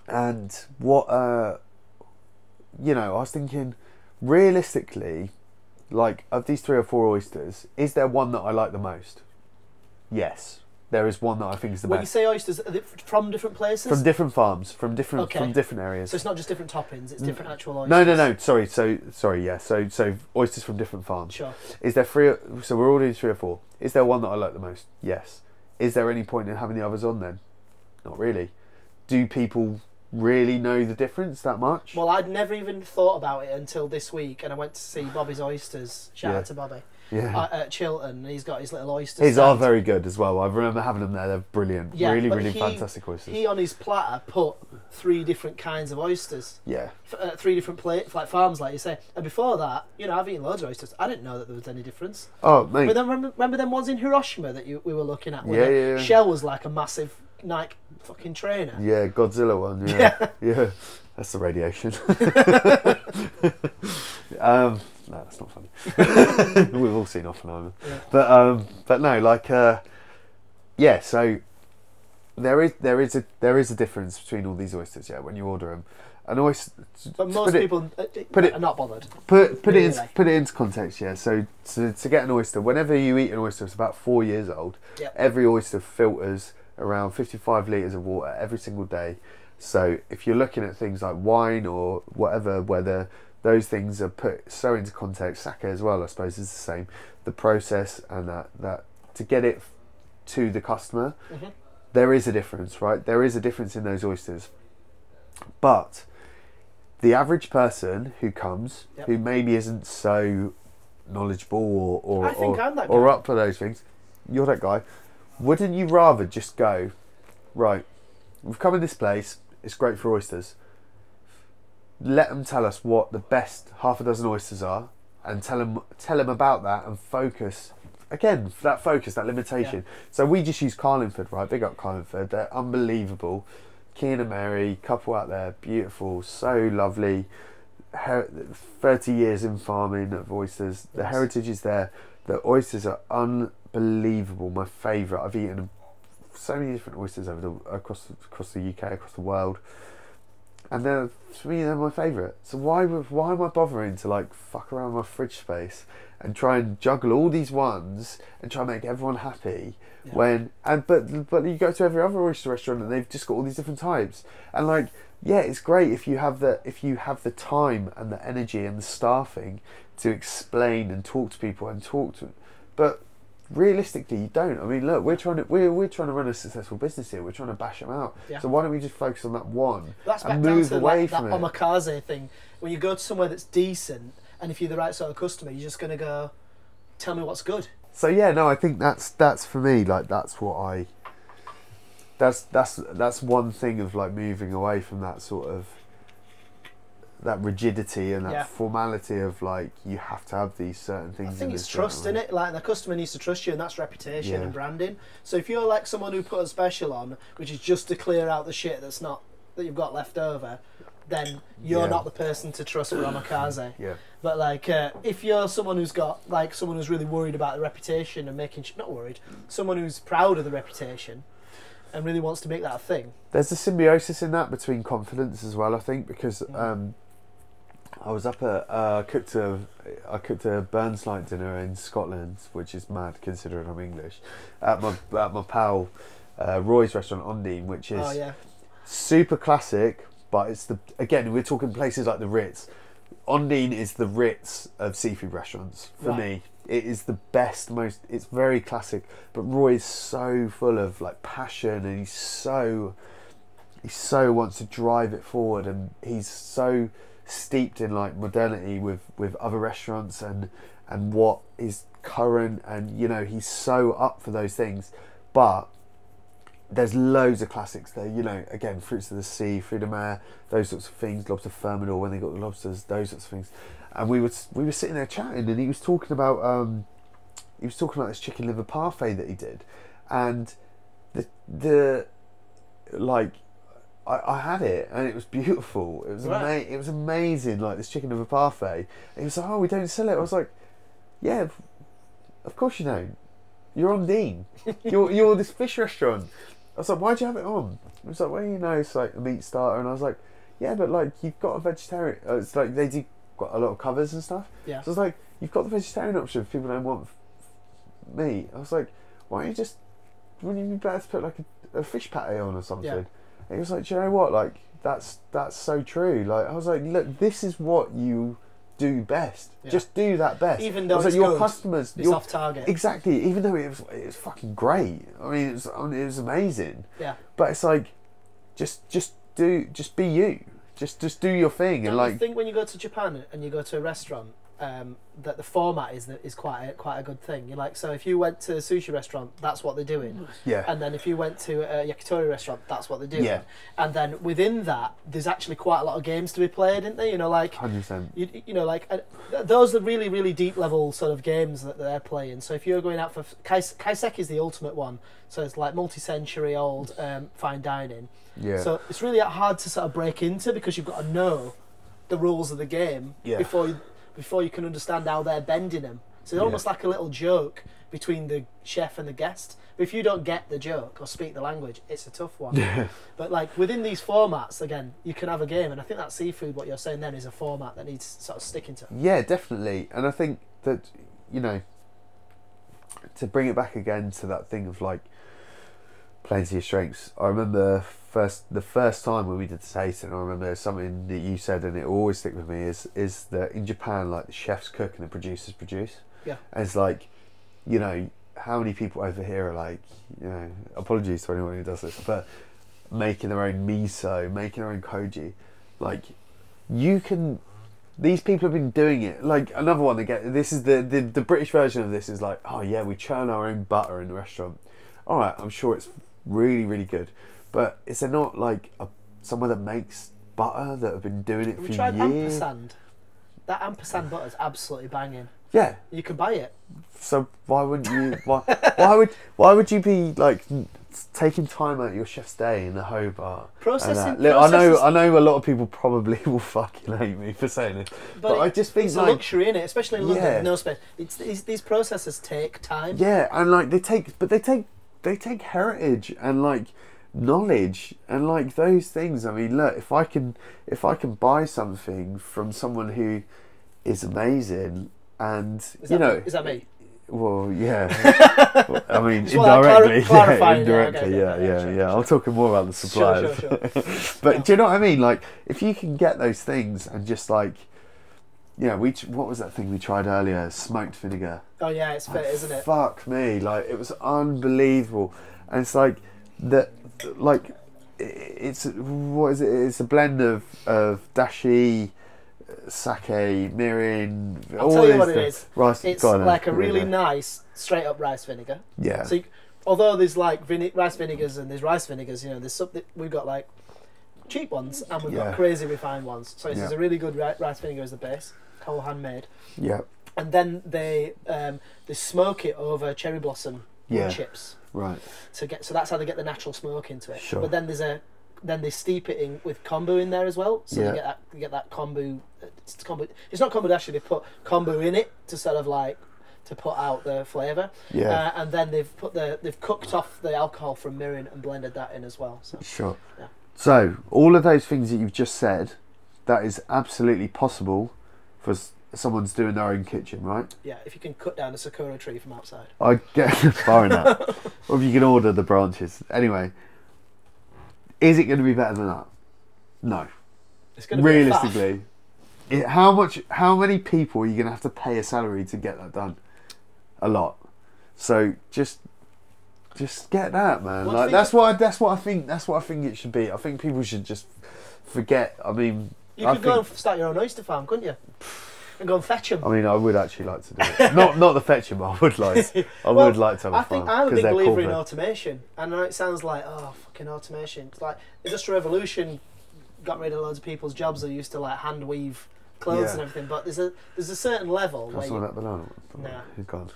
And what you know, I was thinking, realistically, like of these 3 or 4 oysters, is there one that I like the most? Yes. There is one that I think is the best. When you say oysters, are they from different places? From different farms, from different areas. So it's not just different toppings; it's different actual oysters. No. Sorry. Yeah. So oysters from different farms. Sure. Is there 3? So we're ordering 3 or 4. Is there one that I like the most? Yes. Is there any point in having the others on then? Not really. Do people really know the difference that much? Well, I'd never even thought about it until this week, and I went to see Bobby's Oysters. Shout out to Bobby. Yeah. At Chiltern, he's got his little oysters. His are very good as well. I remember having them there. They're brilliant. Yeah, really fantastic oysters. He on his platter put 3 different kinds of oysters. Yeah. 3 different like farms, like you say. And before that, you know, I've eaten loads of oysters. I didn't know that there was any difference. Oh, mate. But then remember them ones in Hiroshima that we were looking at? Yeah. Shell was like a massive Nike fucking trainer. Yeah, Godzilla one. Yeah. Yeah. That's the radiation. No, that's not funny. We've all seen Oppenheimer. Yeah. But no, like, yeah. So there is a difference between all these oysters. Yeah, when you order them, an oyster. But most people are not bothered. Put Really? it into context, yeah. So to get an oyster, whenever you eat an oyster, it's about 4 years old. Yep. Every oyster filters around 55 litres of water every single day. So if you're looking at things like wine or whatever, whether those things are put so into context, sake as well, I suppose, is the same. The process and that to get it to the customer, there is a difference, right? There is a difference in those oysters. But the average person who comes, who maybe isn't so knowledgeable or I think I'm that or guy. up for those things, you're that guy. Wouldn't you rather just go, right, we've come in this place, it's great for oysters. Let them tell us what the best half a dozen oysters are, and tell them about that, and focus again, that limitation. So we just use Carlingford, right? Big up Carlingford, they're unbelievable. Kean and Mary, couple out there, beautiful, so lovely. 30 years in farming of oysters. The heritage is there. The oysters are unbelievable. My favourite. I've eaten so many different oysters across the UK, across the world, and for me they're my favourite. So why am I bothering to like fuck around my fridge space and try and juggle all these ones and try and make everyone happy but you go to every other oyster restaurant and they've just got all these different types, and like, yeah, it's great if you have the time and the energy and the staffing to explain and talk to people but realistically you don't. I mean, look, we're trying to run a successful business here. We're trying to bash them out. So why don't we just focus on that one and move away from that it? omakase thing. When you go to somewhere that's decent, and if you're the right sort of customer, you're just going to go, tell me what's good. So yeah, no, I think that's for me, like, that's one thing of like moving away from that sort of that rigidity and that formality of like, you have to have these certain things. I think it's trust, in it. Like, the customer needs to trust you, and that's reputation and branding. So if you're like someone who put a special on, which is just to clear out the shit that you've got left over, then you're not the person to trust for omakase. But like, if you're someone who's got like someone who's really worried about the reputation and not worried, someone who's proud of the reputation and really wants to make that a thing. There's a symbiosis in that between confidence as well, I think, because I was up at I cooked a Burnsnight dinner in Scotland, which is mad considering I'm English, at my pal Roy's restaurant, Ondine, which is super classic, but again we're talking places like the Ritz. Ondine is the Ritz of seafood restaurants for me. It is the best, it's very classic, but Roy is so full of like passion, and he so wants to drive it forward, and he's so steeped in like modernity with other restaurants and what is current, and you know, he's so up for those things. But there's loads of classics there, you know, again, Fruits of the Sea, Fruit de Mer, those sorts of things, Lobster Thermidor when they got the lobsters, those sorts of things. And we were sitting there chatting, and he was talking about this chicken liver parfait that he did, and the like, I had it and it was beautiful. It was it was amazing, like this chicken liver parfait. And he was like, "Oh, we don't sell it." I was like, "Yeah, of course you don't. You're on Dean. You're this fish restaurant." I was like, "Why do you have it on?" He was like, "Well, you know, it's like a meat starter." And I was like, "Yeah, but like, you've got a vegetarian." It's like they do got a lot of covers and stuff. So I was like, "You've got the vegetarian option if people don't want meat." I was like, "Wouldn't you be better to put like a fish patty on or something?" And he was like, "Do you know what? Like, that's so true." Like, I was like, "Look, this is what you do best. Just do that best." Even though it's it's like, your good, customers, it's off target. Exactly. Even though it was fucking great. I mean, it was amazing. But it's like, just be you. Just do your thing. And like, I think when you go to Japan and you go to a restaurant, that the format is quite a good thing. You're like, so if you went to a sushi restaurant, that's what they're doing. And then if you went to a yakitori restaurant, that's what they're doing. And then within that, there's actually quite a lot of games to be played, isn't there? You know, like 100%. You know, like those are really, really deep level sort of games that they're playing. So if you're going out for kaiseki is the ultimate one. So it's like multi-century old fine dining. So it's really hard to sort of break into, because you've got to know the rules of the game before you can understand how they're bending them. So it's almost like a little joke between the chef and the guest. But if you don't get the joke or speak the language, it's a tough one. But like within these formats, again, you can have a game, and I think that seafood, what you're saying then, is a format that needs sort of sticking to. Yeah, definitely. And I think that, you know, to bring it back again to that thing of like playing to your strengths. I remember the first time when we did the tasting, I remember something that you said, and it will always stick with me, is that in Japan, like, the chefs cook and the producers produce. Yeah. And it's like, you know, how many people over here are like, you know, apologies to anyone who does this, but making their own miso, making their own koji. Like, you can... These people have been doing it. Like, another one they get... This is the British version of this is like, oh yeah, we churn our own butter in the restaurant. Alright, I'm sure it's really, really good. But is there not, like, somewhere that makes butter that have been doing it for years? We tried ampersand. That ampersand butter is absolutely banging. Yeah. You can buy it. So why wouldn't you... Why would you be, like, taking time out of your chef's day in the Hobart? Processing... Look, I know a lot of people probably will fucking hate me for saying it. But I just think, it's like... a luxury, innit? Especially in London, Yeah. no space. These processes take time. Yeah, and, like, they take heritage and, like, knowledge and, like, those things. I mean, look, if I can buy something from someone who is amazing, and Is that me? Well, yeah. I mean, Just want that indirectly, clarifying, indirectly, okay, sure. yeah. I'm talking more about the suppliers. Sure. But do you know what I mean? Like, if you can get those things and just, like, you know, what was that thing we tried earlier? Smoked vinegar. Oh yeah, it's fit, isn't it? Fuck me, like, it was unbelievable. And it's like it's what is it? It's a blend of dashi, sake, mirin. I'll tell you what it is. Rice. It's God, like a really nice straight up rice vinegar. Yeah. So although there's like rice vinegars and there's rice vinegars, you know, there's something we've got like cheap ones and we've got crazy refined ones. So this is a really good rice vinegar as the base, whole handmade. Yeah. And then they smoke it over cherry blossom wood chips. Right. So that's how they get the natural smoke into it. Sure. But then they steep it in with kombu in there as well. So you get that kombu. It's kombu. It's not kombu dashi. They put kombu in it to sort of like to put out the flavour. Yeah. And then they've cooked off the alcohol from mirin and blended that in as well. So. Sure. Yeah. So all of those things that you've just said, that is absolutely possible for someone's doing their own kitchen, right? Yeah, if you can cut down a sakura tree from outside. I get far enough. Or if you can order the branches. Anyway, is it going to be better than that? No. It's going to be realistically. How many people are you going to have to pay a salary to get that done? A lot. So just get that, man. Well, like that's what I think it should be. I think people should just forget. I mean, you could go and start your own oyster farm, couldn't you? And go and fetch them. I mean, I would actually like to do it. not the fetching, but I would like. Would like to have a farm. I'm a big believer in automation. I know it sounds like, oh, fucking automation. It's like the Industrial Revolution got rid of loads of people's jobs that used to like hand weave clothes and everything. But there's a certain level where that banana. Nah. God.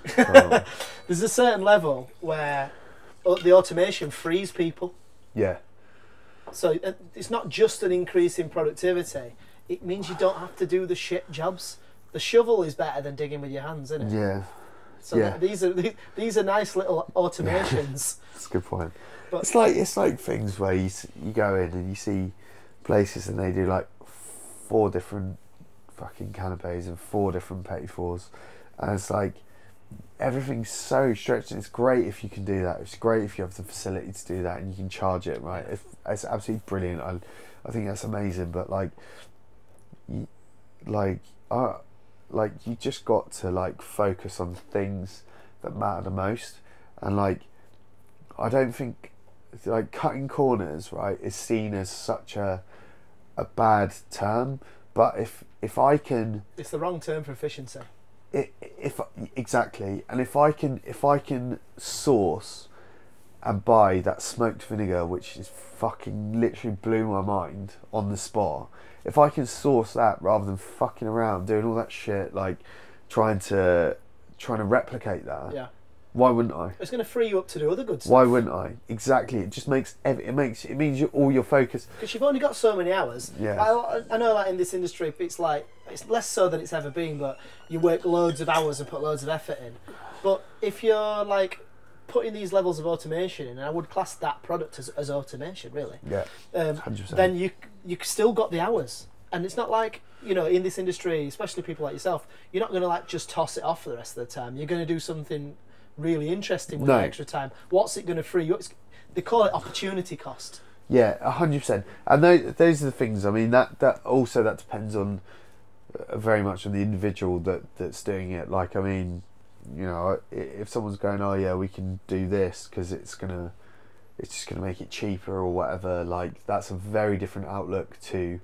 There's a certain level where the automation frees people. Yeah. So it's not just an increase in productivity. It means you don't have to do the shit jobs. The shovel is better than digging with your hands, isn't it? Yeah. So these are nice little automations. That's a good point. But it's like things where you go in and you see places and they do like 4 different fucking canapes and 4 different petit fours, and it's like everything's so stretched. And it's great if you can do that. It's great if you have the facility to do that and you can charge it right. It's absolutely brilliant. I think that's amazing. But you just got to like focus on things that matter the most, and like I don't think like cutting corners right is seen as such a bad term, but if I can, it's the wrong term for efficiency. Exactly, and if I can source and buy that smoked vinegar, which is fucking literally blew my mind on the spot. If I can source that rather than fucking around doing all that shit, like trying to replicate that, Why wouldn't I? It's going to free you up to do other good stuff. Why wouldn't I? Exactly. It just makes it means all your focus. Because you've only got so many hours. Yeah. I know, like in this industry, it's less so than it's ever been. But you work loads of hours and put loads of effort in. But if you're like putting these levels of automation in, and I would class that product as automation, really. Yeah. 100%. Then you still got the hours, and it's not like, you know, in this industry, especially people like yourself, you're not going to like just toss it off for the rest of the time. You're going to do something really interesting with that extra time. What's it going to free you up? They call it opportunity cost. Yeah, 100%. And those are the things. I mean, that depends on very much on the individual that's doing it. Like, I mean, you know, if someone's going, oh yeah, we can do this because it's just gonna make it cheaper or whatever. Like, that's a very different outlook to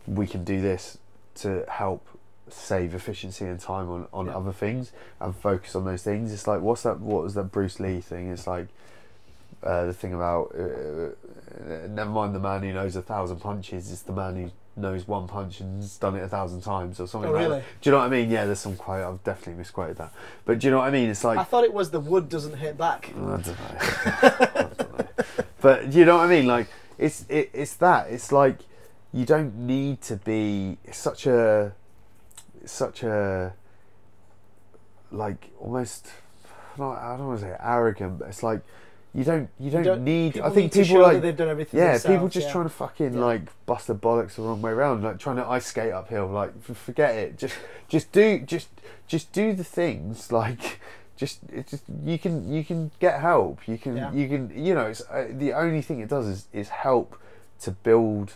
we can do this to help save efficiency and time on other things and focus on those things. It's like, what was that Bruce Lee thing? It's like the thing about never mind the man who knows 1,000 punches, it's the man who knows one punch and has done it 1,000 times or something. Oh, really? Like that. Do you know what I mean? Yeah, there's some quote, I've definitely misquoted that, but do you know what I mean? It's like, I thought it was the wood doesn't hit back. I don't know. I don't know. But do you know what I mean? Like, it's that. It's like, you don't need to be such a like, almost, I don't want to say arrogant, but it's like you don't need. I think people like, they've done everything. Yeah, themselves, people just trying to fucking like bust their bollocks the wrong way around, like trying to ice skate uphill. Like, forget it. Just do the things. Like, you can get help. You can you know, it's the only thing it does is help to build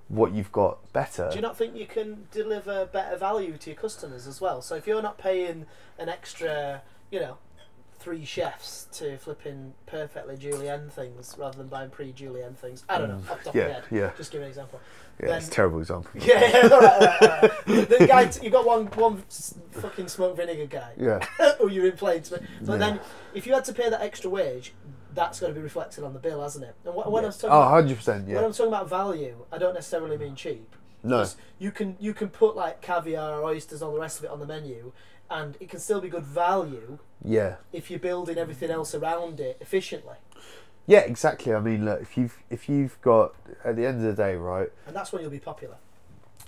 what you've got better. Do you not think you can deliver better value to your customers as well? So if you're not paying an extra, you know, 3 chefs to flipping perfectly julienne things rather than buying pre-julienne things, I don't know, off the top of my head. Yeah. Just give me an example. Yeah, Then, it's a terrible example. Yeah, all right. The guy, you got one fucking smoked vinegar guy. Yeah. Who you're in playing. So then, if you had to pay that extra wage, that's got to be reflected on the bill, hasn't it? And when I was talking, 100%. Yeah. when I'm talking about value, I don't necessarily mean cheap. No. You can put like caviar, oysters, all the rest of it on the menu, and it can still be good value. Yeah. If you're building everything else around it efficiently. Yeah, exactly. I mean, look, if you've got, at the end of the day, right? And that's when you'll be popular.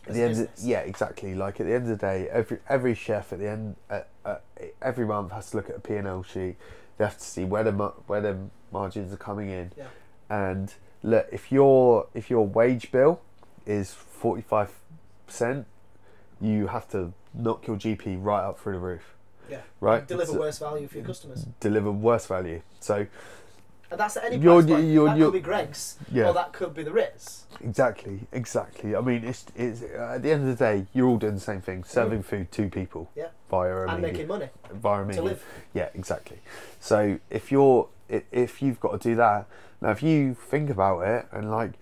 At the end, yeah, exactly. Like, at the end of the day, every chef at the end, every month has to look at a P&L sheet. They have to see where the margins are coming in. Yeah. And look, if your wage bill is 45%, you have to knock your GP right up through the roof. Yeah. Right. Deliver worse value for your customers. Deliver worse value. So. And that's at any price point. That could be Greg's, or that could be the Ritz. Exactly. I mean, it's at the end of the day, you're all doing the same thing: serving food to people. Yeah. Via a and medium. making money. Via a medium. To live. Yeah, exactly. So if you've got to do that, now if you think about it and like,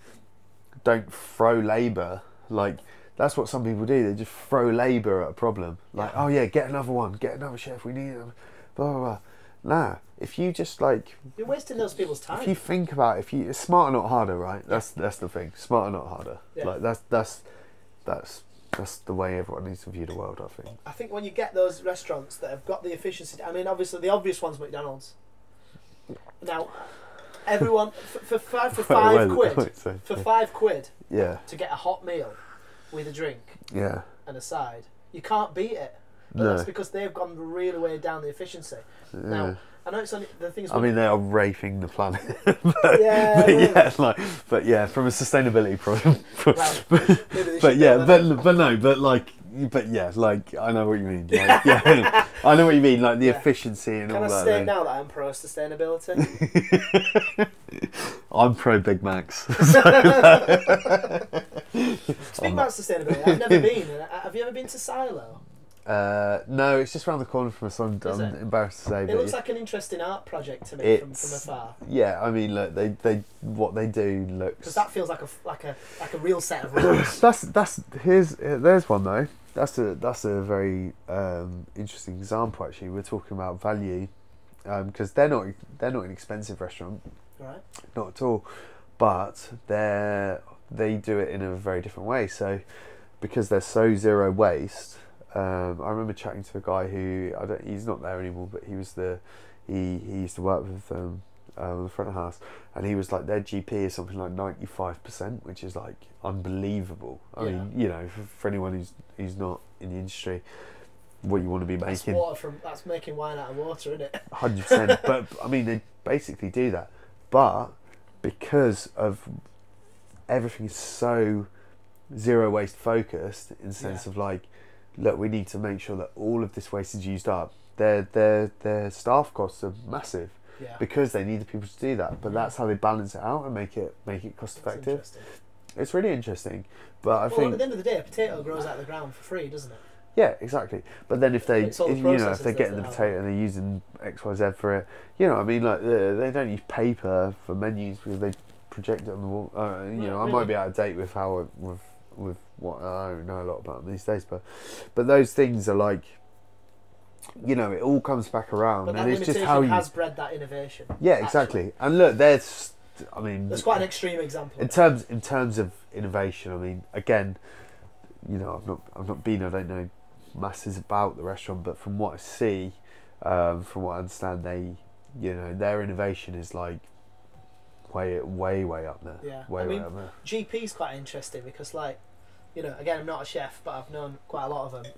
don't throw labour, like that's what some people do. They just throw labour at a problem. Like, oh yeah, get another one, get another chef. We need them. Blah blah blah. Nah, if you just like, you're wasting those people's time. If you think about it, it's smarter not harder, right? That's the thing. Smarter not harder. Yeah. Like that's the way everyone needs to view the world, I think. I think when you get those restaurants that have got the efficiency, I mean, obviously the obvious one's McDonald's. Now, everyone for five quid, yeah, to get a hot meal with a drink, yeah, and a side, you can't beat it. But that's because they've gone really way down the efficiency. Yeah. Now, I know it's only the things. I mean, they are raping the planet. Yeah, but yeah, from a sustainability problem. Like I know what you mean. Like, yeah, I know what you mean. Like the efficiency and all that. Can I state now that I'm pro sustainability? I'm pro Big Macs. Speaking about sustainability, I've never been. Have you ever been to Silo? No, it's just around the corner from us. I'm embarrassed to say. It looks like an interesting art project to me from afar. Yeah, I mean, look, they what they do looks. Because that feels like a real set of rules. There's one though. That's a very interesting example actually. We're talking about value, because they're not an expensive restaurant, right? Not at all, but they do it in a very different way. So because they're so zero waste. I remember chatting to a guy who he's not there anymore, but he was the he used to work with the front of house, and he was like, their GP is something like 95%, which is like unbelievable. I mean, you know, for anyone who's not in the industry, what you want to be making. That's making wine out of water, isn't it? 100%. But I mean, they basically do that. But because of everything is so zero waste focused, in the sense of like, look, we need to make sure that all of this waste is used up. Their staff costs are massive because they need the people to do that. But that's how they balance it out and make it cost effective. It's really interesting. But I think at the end of the day, a potato grows out of the ground for free, doesn't it? Yeah, exactly. But then if they're getting the potato and they're using XYZ for it, you know, I mean, like they don't use paper for menus because they project it on the wall. You know, I might be out of date with how with what I don't know a lot about them these days, but those things are like, you know, it all comes back around, but and it's just how you has bred that innovation. Yeah, exactly. Actually. And look, there's quite an extreme example. In terms of innovation, I mean, again, you know, I've not been, I don't know masses about the restaurant, but from what I see, from what I understand, their innovation is like way up there. Yeah, way up there. GP is quite interesting because, like, you know, again, I'm not a chef, but I've known quite a lot of them,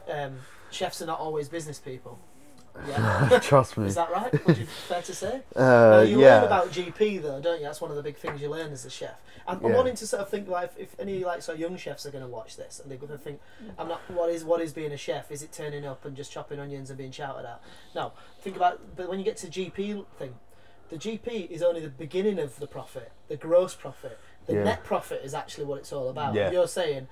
and chefs are not always business people. Yeah, trust me. Is that right? Would you fair to say? You learn about GP though, don't you? That's one of the big things you learn as a chef. I'm wanting to sort of think, like, if any like sort of young chefs are going to watch this and they're going to think, I'm not. What is being a chef? Is it turning up and just chopping onions and being shouted at? No. Think about. But when you get to GP thing, the GP is only the beginning of the profit, the gross profit. The net profit is actually what it's all about. Yeah. You're saying,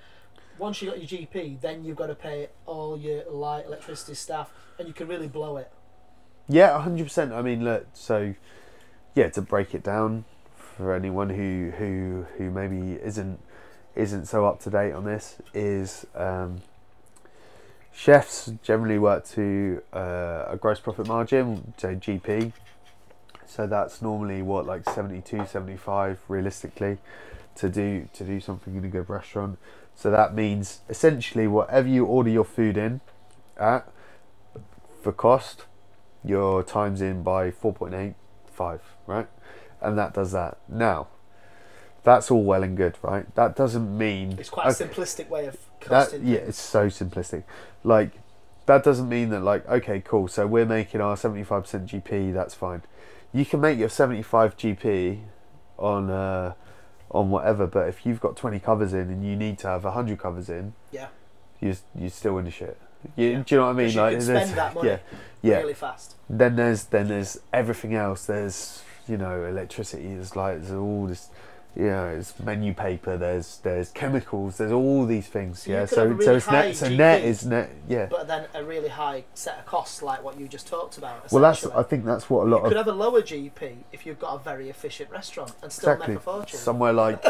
once you got your GP, then you've got to pay all your light, electricity, staff, and you can really blow it. Yeah, 100%. I mean, look, so yeah, to break it down for anyone who maybe isn't so up to date on this, is chefs generally work to a gross profit margin, say GP. So that's normally what, like 72, 75 realistically to do something in a good restaurant. So that means essentially whatever you order your food in at for cost, your times in by 4.85, right? And that does that. Now, that's all well and good, right? That doesn't mean it's quite a simplistic way of costing. Yeah, it's so simplistic. Like, that doesn't mean that, like, okay, cool, so we're making our 75% GP, that's fine. You can make your 75 GP on whatever, but if you've got 20 covers in and you need to have 100 covers in, you're still in the shit. Do you know what I mean? You can spend that money really fast. Then there's everything else. There's, you know, electricity. There's all this, you know, it's menu paper. There's chemicals. There's all these things. So yeah. So it's net. So net is net. Yeah. But then a really high set of costs, like what you just talked about. Well, I think that's what a lot of. You could have a lower GP if you've got a very efficient restaurant and still make a fortune. Somewhere like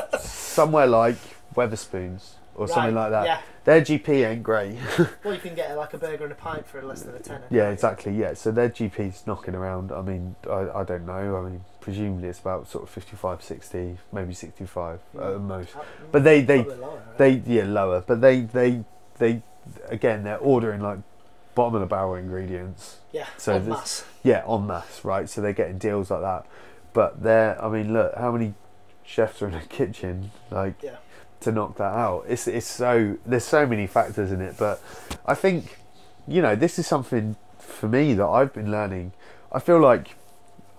Weatherspoons or something like that. Yeah. Their GP ain't great. Well, you can get like a burger and a pint for less than a tenner. Yeah, exactly. Yeah, so their GP's knocking around. I mean, I don't know. I mean, presumably it's about sort of 55, 60, maybe 65 at the most. But they lower. But they again, they're ordering like bottom of the barrel ingredients. Yeah. So en masse. Yeah, en masse, right? So they're getting deals like that. But I mean, look, how many chefs are in a kitchen like? Yeah. To knock that out, it's so, there's so many factors in it, but I think, you know, this is something for me that I've been learning. I feel like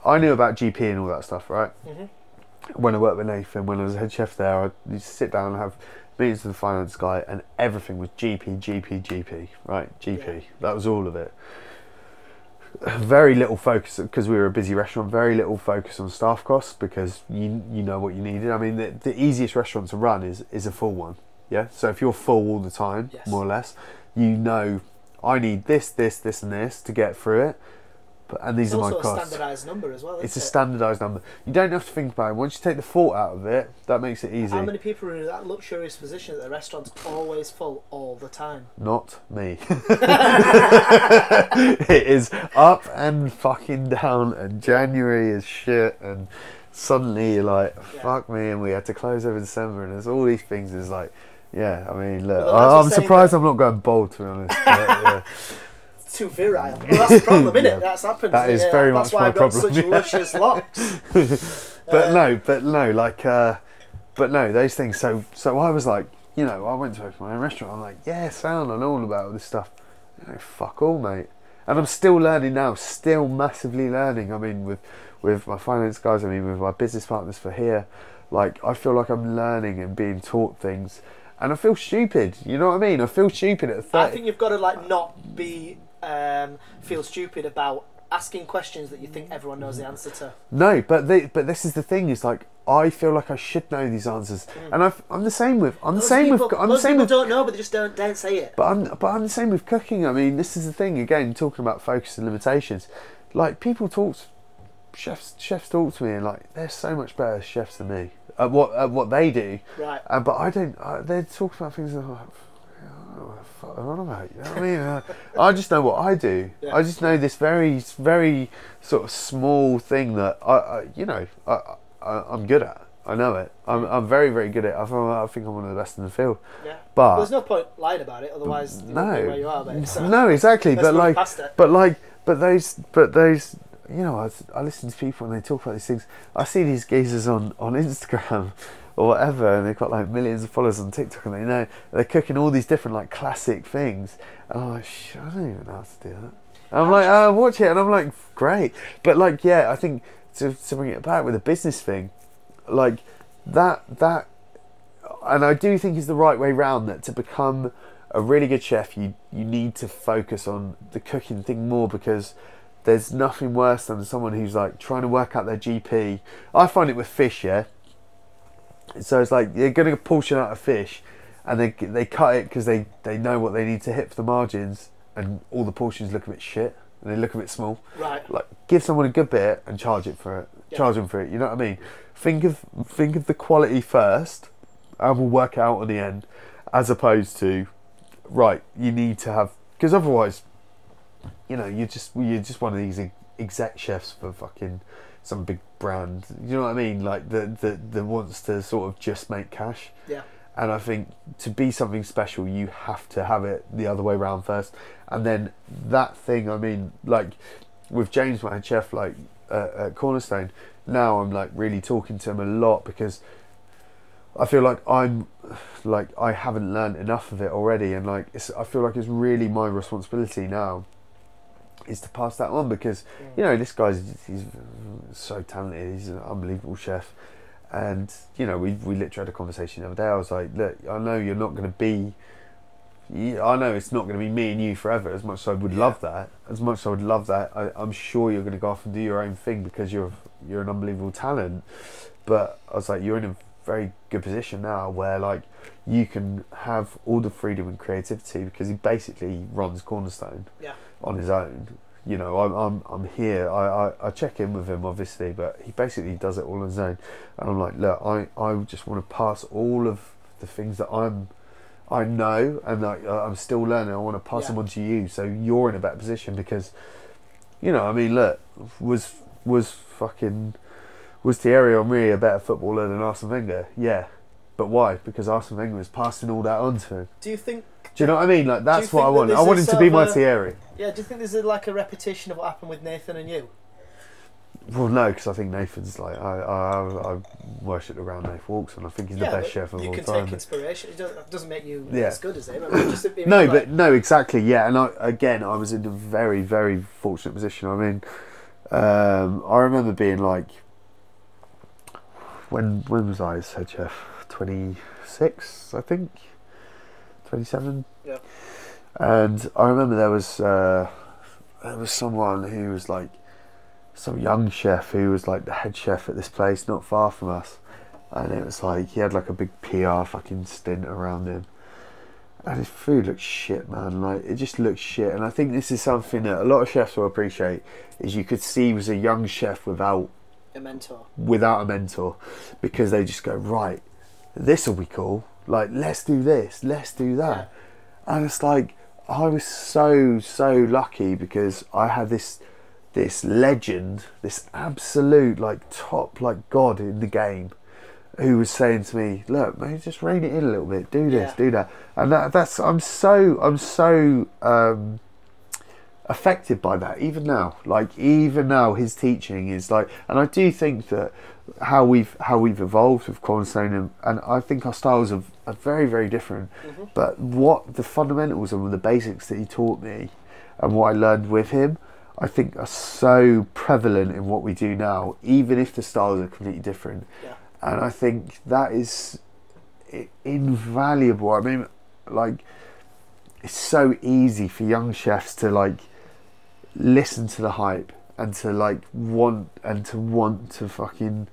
I knew about GP and all that stuff, right? Mm-hmm. When I worked with Nathan, when I was head chef there, I used to sit down and have meetings with the finance guy, and everything was GP, right? GP. Yeah. That was all of it. Very little focus, because we were a busy restaurant, very little focus on staff costs, because you know what you needed. I mean, the easiest restaurant to run is a full one. Yeah. So if you're full all the time, more or less, you know, I need this and this to get through it. And these are my costs. It's also a standardised number as well. It's a standardised number. You don't have to think about it. Once you take the thought out of it, that makes it easy. How many people are in that luxurious position that the restaurant's always full all the time? Not me. It is up and fucking down, and January is shit, and suddenly you're like, fuck me, and we had to close over December, and there's all these things. It's like, I mean, look, I'm surprised I'm not going bold, to be honest. But, too virile. Well, that's the problem, isn't Yeah. it? That's happened. That is very that's much why my I've got problem. such luscious locks. But no, like, but no, those things. So I was like, you know, I went to open my own restaurant. I'm like, yeah, sound, I know all about all this stuff. You know, fuck all, mate. And I'm still learning now, still massively learning. I mean, with my finance guys, I mean, with my business partners for here, like, I feel like I'm learning and being taught things. And I feel stupid, you know what I mean? I feel stupid at 30. I think you've got to like not be feel stupid about asking questions that you think everyone knows the answer to. No, but this is the thing. Is like I feel like I should know these answers, and I'm the same with Most people don't know, but they just don't say it. But I'm the same with cooking. I mean, this is the thing again. Talking about focus and limitations, like people talk, chefs talk to me, and like they're so much better chefs than me at what they do. Right. But I don't. They talk about things that I'm like, I don't know what the fuck they're on about. You know what I mean? I just know what I do. Yeah. I just know this very, very sort of small thing that I'm good at. I know it. I'm very, very good at it. I think I'm one of the best in the field. Yeah. But Well, there's no point lying about it, otherwise you won't be where you are, mate. So no, exactly. let's But move like, past it. but those. You know, I listen to people and they talk about these things. I see these geezers on Instagram or whatever, and they've got like millions of followers on TikTok, and they know they're cooking all these different like classic things. And I'm like, I don't even know how to do that. And I'm like, I watch it, and I'm like, great. But like, yeah, I think to bring it back with a business thing, like that, and I do think is the right way round. That to become a really good chef, you need to focus on the cooking thing more, because there's nothing worse than someone who's like trying to work out their GP. I find it with fish, yeah. So it's like you're going to portion out a fish, and they cut it because they know what they need to hit for the margins, and all the portions look a bit shit and they look a bit small. Right. Like, give someone a good bit and charge it for it. Yeah. Charge them for it. You know what I mean? Think of the quality first, and we'll work it out on the end, as opposed to, right, you need to have, because otherwise, you know, you're just one of these exec chefs for fucking some big brand. You know what I mean? Like that wants to sort of just make cash. Yeah. And I think to be something special, you have to have it the other way around first, and then that thing. I mean, like with James, my head chef, like at Cornerstone. Now I'm like really talking to him a lot, because I feel like I haven't learned enough of it already, and like I feel like it's really my responsibility now is to pass that on, because you know, this guy's he's so talented. He's an unbelievable chef, and you know, we literally had a conversation the other day. I was like, look, I know you're not going to be, I know it's not going to be me and you forever. As much as I would love that, I'm sure you're going to go off and do your own thing, because you're an unbelievable talent. But I was like, you're in a very good position now where like you can have all the freedom and creativity, because he basically runs Cornerstone on his own. You know, I'm here. I check in with him obviously, but he basically does it all on his own. And I'm like, look, I just want to pass all of the things that I know, and like I'm still learning. I want to pass them on to you, so you're in a better position, because you know, I mean, look, was Thierry Henry a better footballer than Arsene Wenger? Yeah. But why? Because Arsene Wenger was passing all that on to him. Do you think? Do you know what I mean? Like, that's what I want. that I want him to be my there's a Thierry. Yeah. Do you think there's like a repetition of what happened with Nathan and you? Well, no, because I think Nathan's like I worship around Nathan Walks, and I think he's the best chef of all time. You can take inspiration. It doesn't make you as good as him. No, exactly. Yeah, and I was in a very, very fortunate position. I mean, I remember being like, when was I as head chef? 26, I think. 27. Yeah. And I remember there was someone who was like some young chef who was like the head chef at this place not far from us, and it was like he had like a big PR fucking stint around him, and his food looked shit, man. Like, it just looked shit. And I think this is something that a lot of chefs will appreciate, is you could see he was a young chef without a mentor, because they just go, right, this will be cool, like, let's do this, let's do that. And it's like, I was so lucky, because I had this legend, this absolute like top like god in the game, who was saying to me, look, maybe just rein it in a little bit, do this, do that. And that's I'm so affected by that even now. Like even now, his teaching is like, and I do think that how we've evolved with Cornerstone, and I think our styles are very, very different. But what the fundamentals and the basics that he taught me, and what I learned with him, I think are so prevalent in what we do now, even if the styles are completely different. Yeah. And I think that is invaluable. I mean, like, it's so easy for young chefs to like listen to the hype and to like want to fucking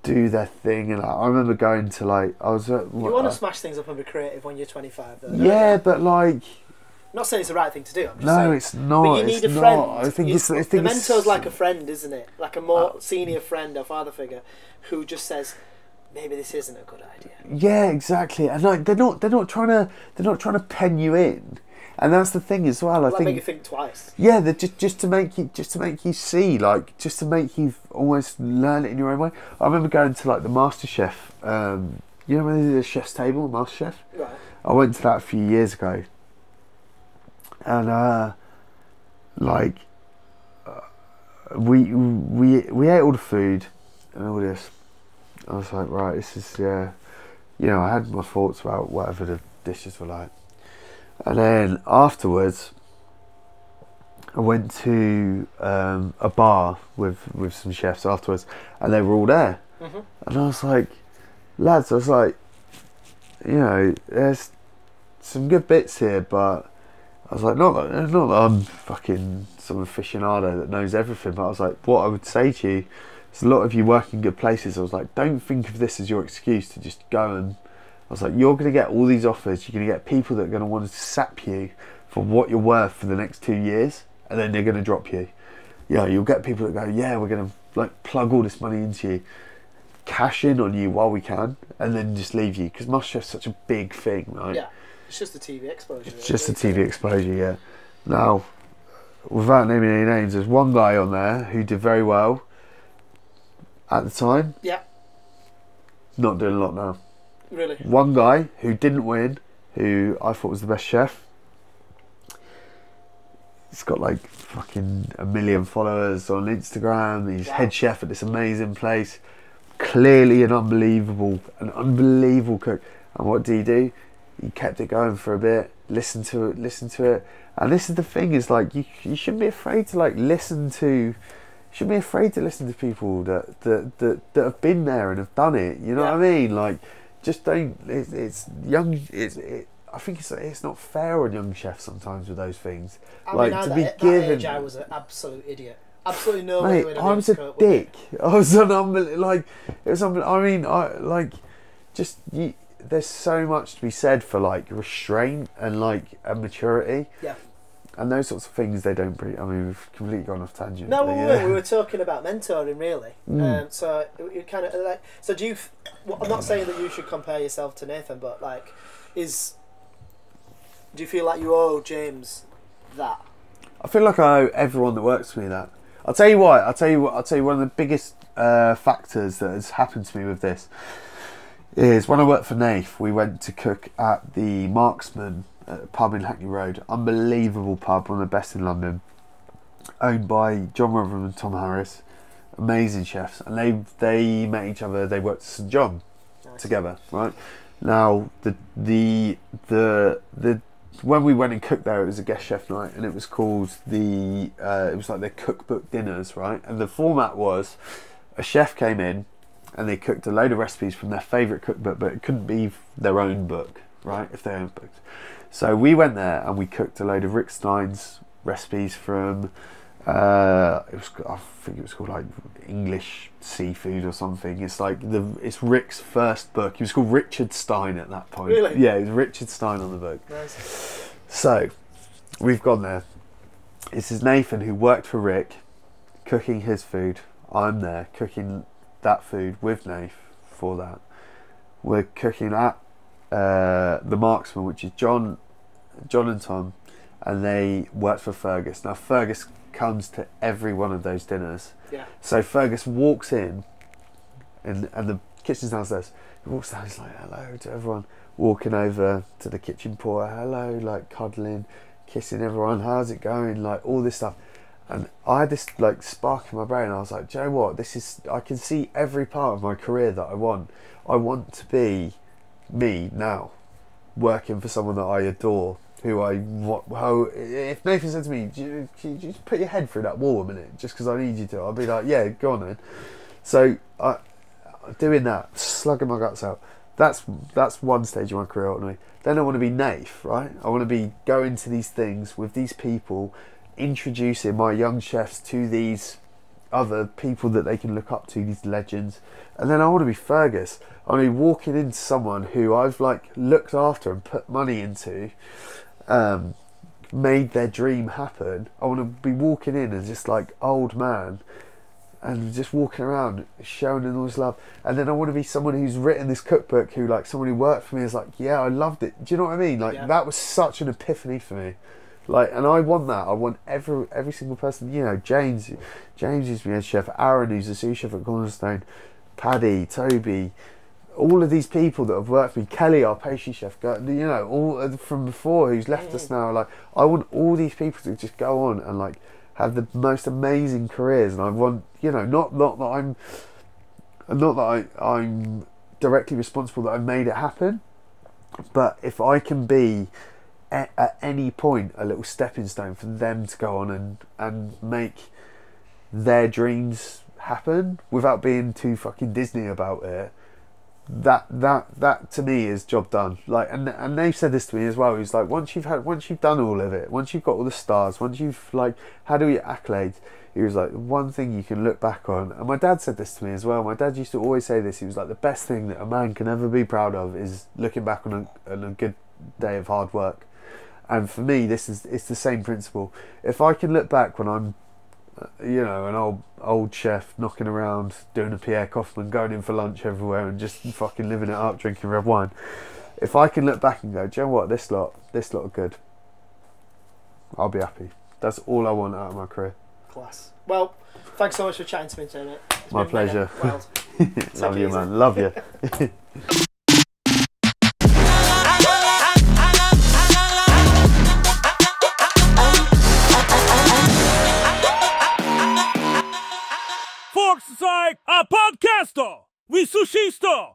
do their thing. And I remember going to like, I was at, You want to smash things up and be creative when you're 25, though. Yeah, but like, I'm not saying it's the right thing to do. I'm just no, saying. it's not. But you need it's a friend. not. I think You- it's. I the think mentor's like a friend, isn't it? Like a more senior friend or father figure who just says, maybe this isn't a good idea. Yeah, exactly. And like they're not trying to pen you in. And that's the thing as well. I Like think. make you think twice. Yeah, they're just to make you see, like, just to make you almost learn it in your own way. I remember going to like the MasterChef. You know when they did the chef's table, MasterChef. Right. I went to that a few years ago, and we ate all the food and all this. I was like, right, this is I had my thoughts about whatever the dishes were like. And then afterwards, I went to a bar with some chefs afterwards, and they were all there. And I was like, lads, there's some good bits here, but I was like, not that I'm fucking some aficionado that knows everything, but I was like, what I would say to you is a lot of you work in good places. I was like, don't think of this as your excuse to just go and... I was like, you're going to get all these offers. You're going to get people that are going to want to sap you for what you're worth for the next 2 years, and then they're going to drop you. You'll get people that go, yeah, we're going to like plug all this money into you, cash in on you while we can, and then just leave you, because MasterChef's such a big thing, right? Yeah. It's just the TV exposure. It's just the TV exposure, yeah. Now, without naming any names, there's one guy on there who did very well at the time. Yeah. Not doing a lot now. Really? One guy who didn't win, who I thought was the best chef. He's got like fucking 1 million followers on Instagram. He's head chef at this amazing place. Clearly an unbelievable cook. And what did he do? He kept it going for a bit. Listened to it. And this is the thing: is like you shouldn't be afraid to like listen to. Shouldn't be afraid to listen to people that have been there and have done it. You know what I mean? Like. Just don't. It's young. I think it's not fair on young chefs sometimes with those things. I mean, at that age, I was an absolute idiot. Absolutely no way. Mate, I was a dick. I was an unbelievable. There's so much to be said for like restraint and like a maturity. Yeah. And those sorts of things they don't bring. I mean, we've completely gone off tangent. No, but we were talking about mentoring, really. So you kind of like. So do you? I'm not saying that you should compare yourself to Nathan, but like, do you feel like you owe James that? I feel like I owe everyone that works for me that. I'll tell you why. I'll tell you one of the biggest factors that has happened to me with this is when I worked for Nath, we went to cook at the Marksman pub in Hackney Road. Unbelievable pub, one of the best in London, owned by John Rotherham and Tom Harris. Amazing chefs, and they met each other. They worked at St John together, right? Now the when we went and cooked there, it was a guest chef night, and it was called it was like their cookbook dinners, right? And the format was a chef came in and they cooked a load of recipes from their favourite cookbook, but it couldn't be their own book, right? If they owned books. So we went there and we cooked a load of Rick Stein's recipes from I think it was called like English Seafood or something. It's like it's Rick's first book. He was called Richard Stein at that point. Really? Yeah, it was Richard Stein on the book. Nice. So we've gone there. This is Nathan, who worked for Rick, cooking his food. I'm there cooking that food with Nath for that. We're cooking at the Marksman, which is John and Tom, and they worked for Fergus. Now Fergus comes to every one of those dinners. Yeah. So Fergus walks in, and the kitchen's downstairs. He walks down, he's like, hello to everyone. Walking over to the kitchen porter, hello, like cuddling, kissing everyone, how's it going, like all this stuff. And I had this like spark in my brain. I was like, do you know what? I can see every part of my career that I want. I want to be me now, working for someone that I adore, if Nathan said to me, you just put your head through that wall a minute, just because I need you to, I'd be like, yeah, go on then. So doing that, slugging my guts out, that's one stage of my career ultimately. Then I want to be Nath, right? I want to be going to these things with these people, introducing my young chefs to these other people that they can look up to, these legends. And then I want to be Fergus. I want to be walking into someone who I've like looked after and put money into, made their dream happen. I want to be walking in as just like old man and just walking around showing them all this love. And then I want to be someone who's written this cookbook, who like someone who worked for me is like, yeah, I loved it. Do you know what I mean? Like that was such an epiphany for me. Like, and I want that. I want every single person. You know, James used to be head chef. Aaron, who's a sous chef at Cornerstone. Paddy, Toby, all of these people that have worked for me. Kelly, our pastry chef. You know, all from before who's left us now. Like, I want all these people to just go on and like have the most amazing careers. And I want, you know, not that I'm directly responsible that I made it happen, but if I can be at any point a little stepping stone for them to go on and make their dreams happen without being too fucking Disney about it, that to me is job done. Like, and they've said this to me as well. He's like, once you've done all of it, once you've got all the stars, once you've like had all your accolades, he was like, one thing you can look back on. And my dad said this to me as well. My dad used to always say this. He was like, the best thing that a man can ever be proud of is looking back on a good day of hard work. And for me, it's the same principle. If I can look back when I'm, you know, an old chef knocking around, doing a Pierre Kaufmann, going in for lunch everywhere and just fucking living it up, drinking red wine. If I can look back and go, do you know what, this lot are good, I'll be happy. That's all I want out of my career. Class. Well, thanks so much for chatting to me today, mate. My pleasure. Love you, man. Love you. Forks aside, a podcasto! We sushisto!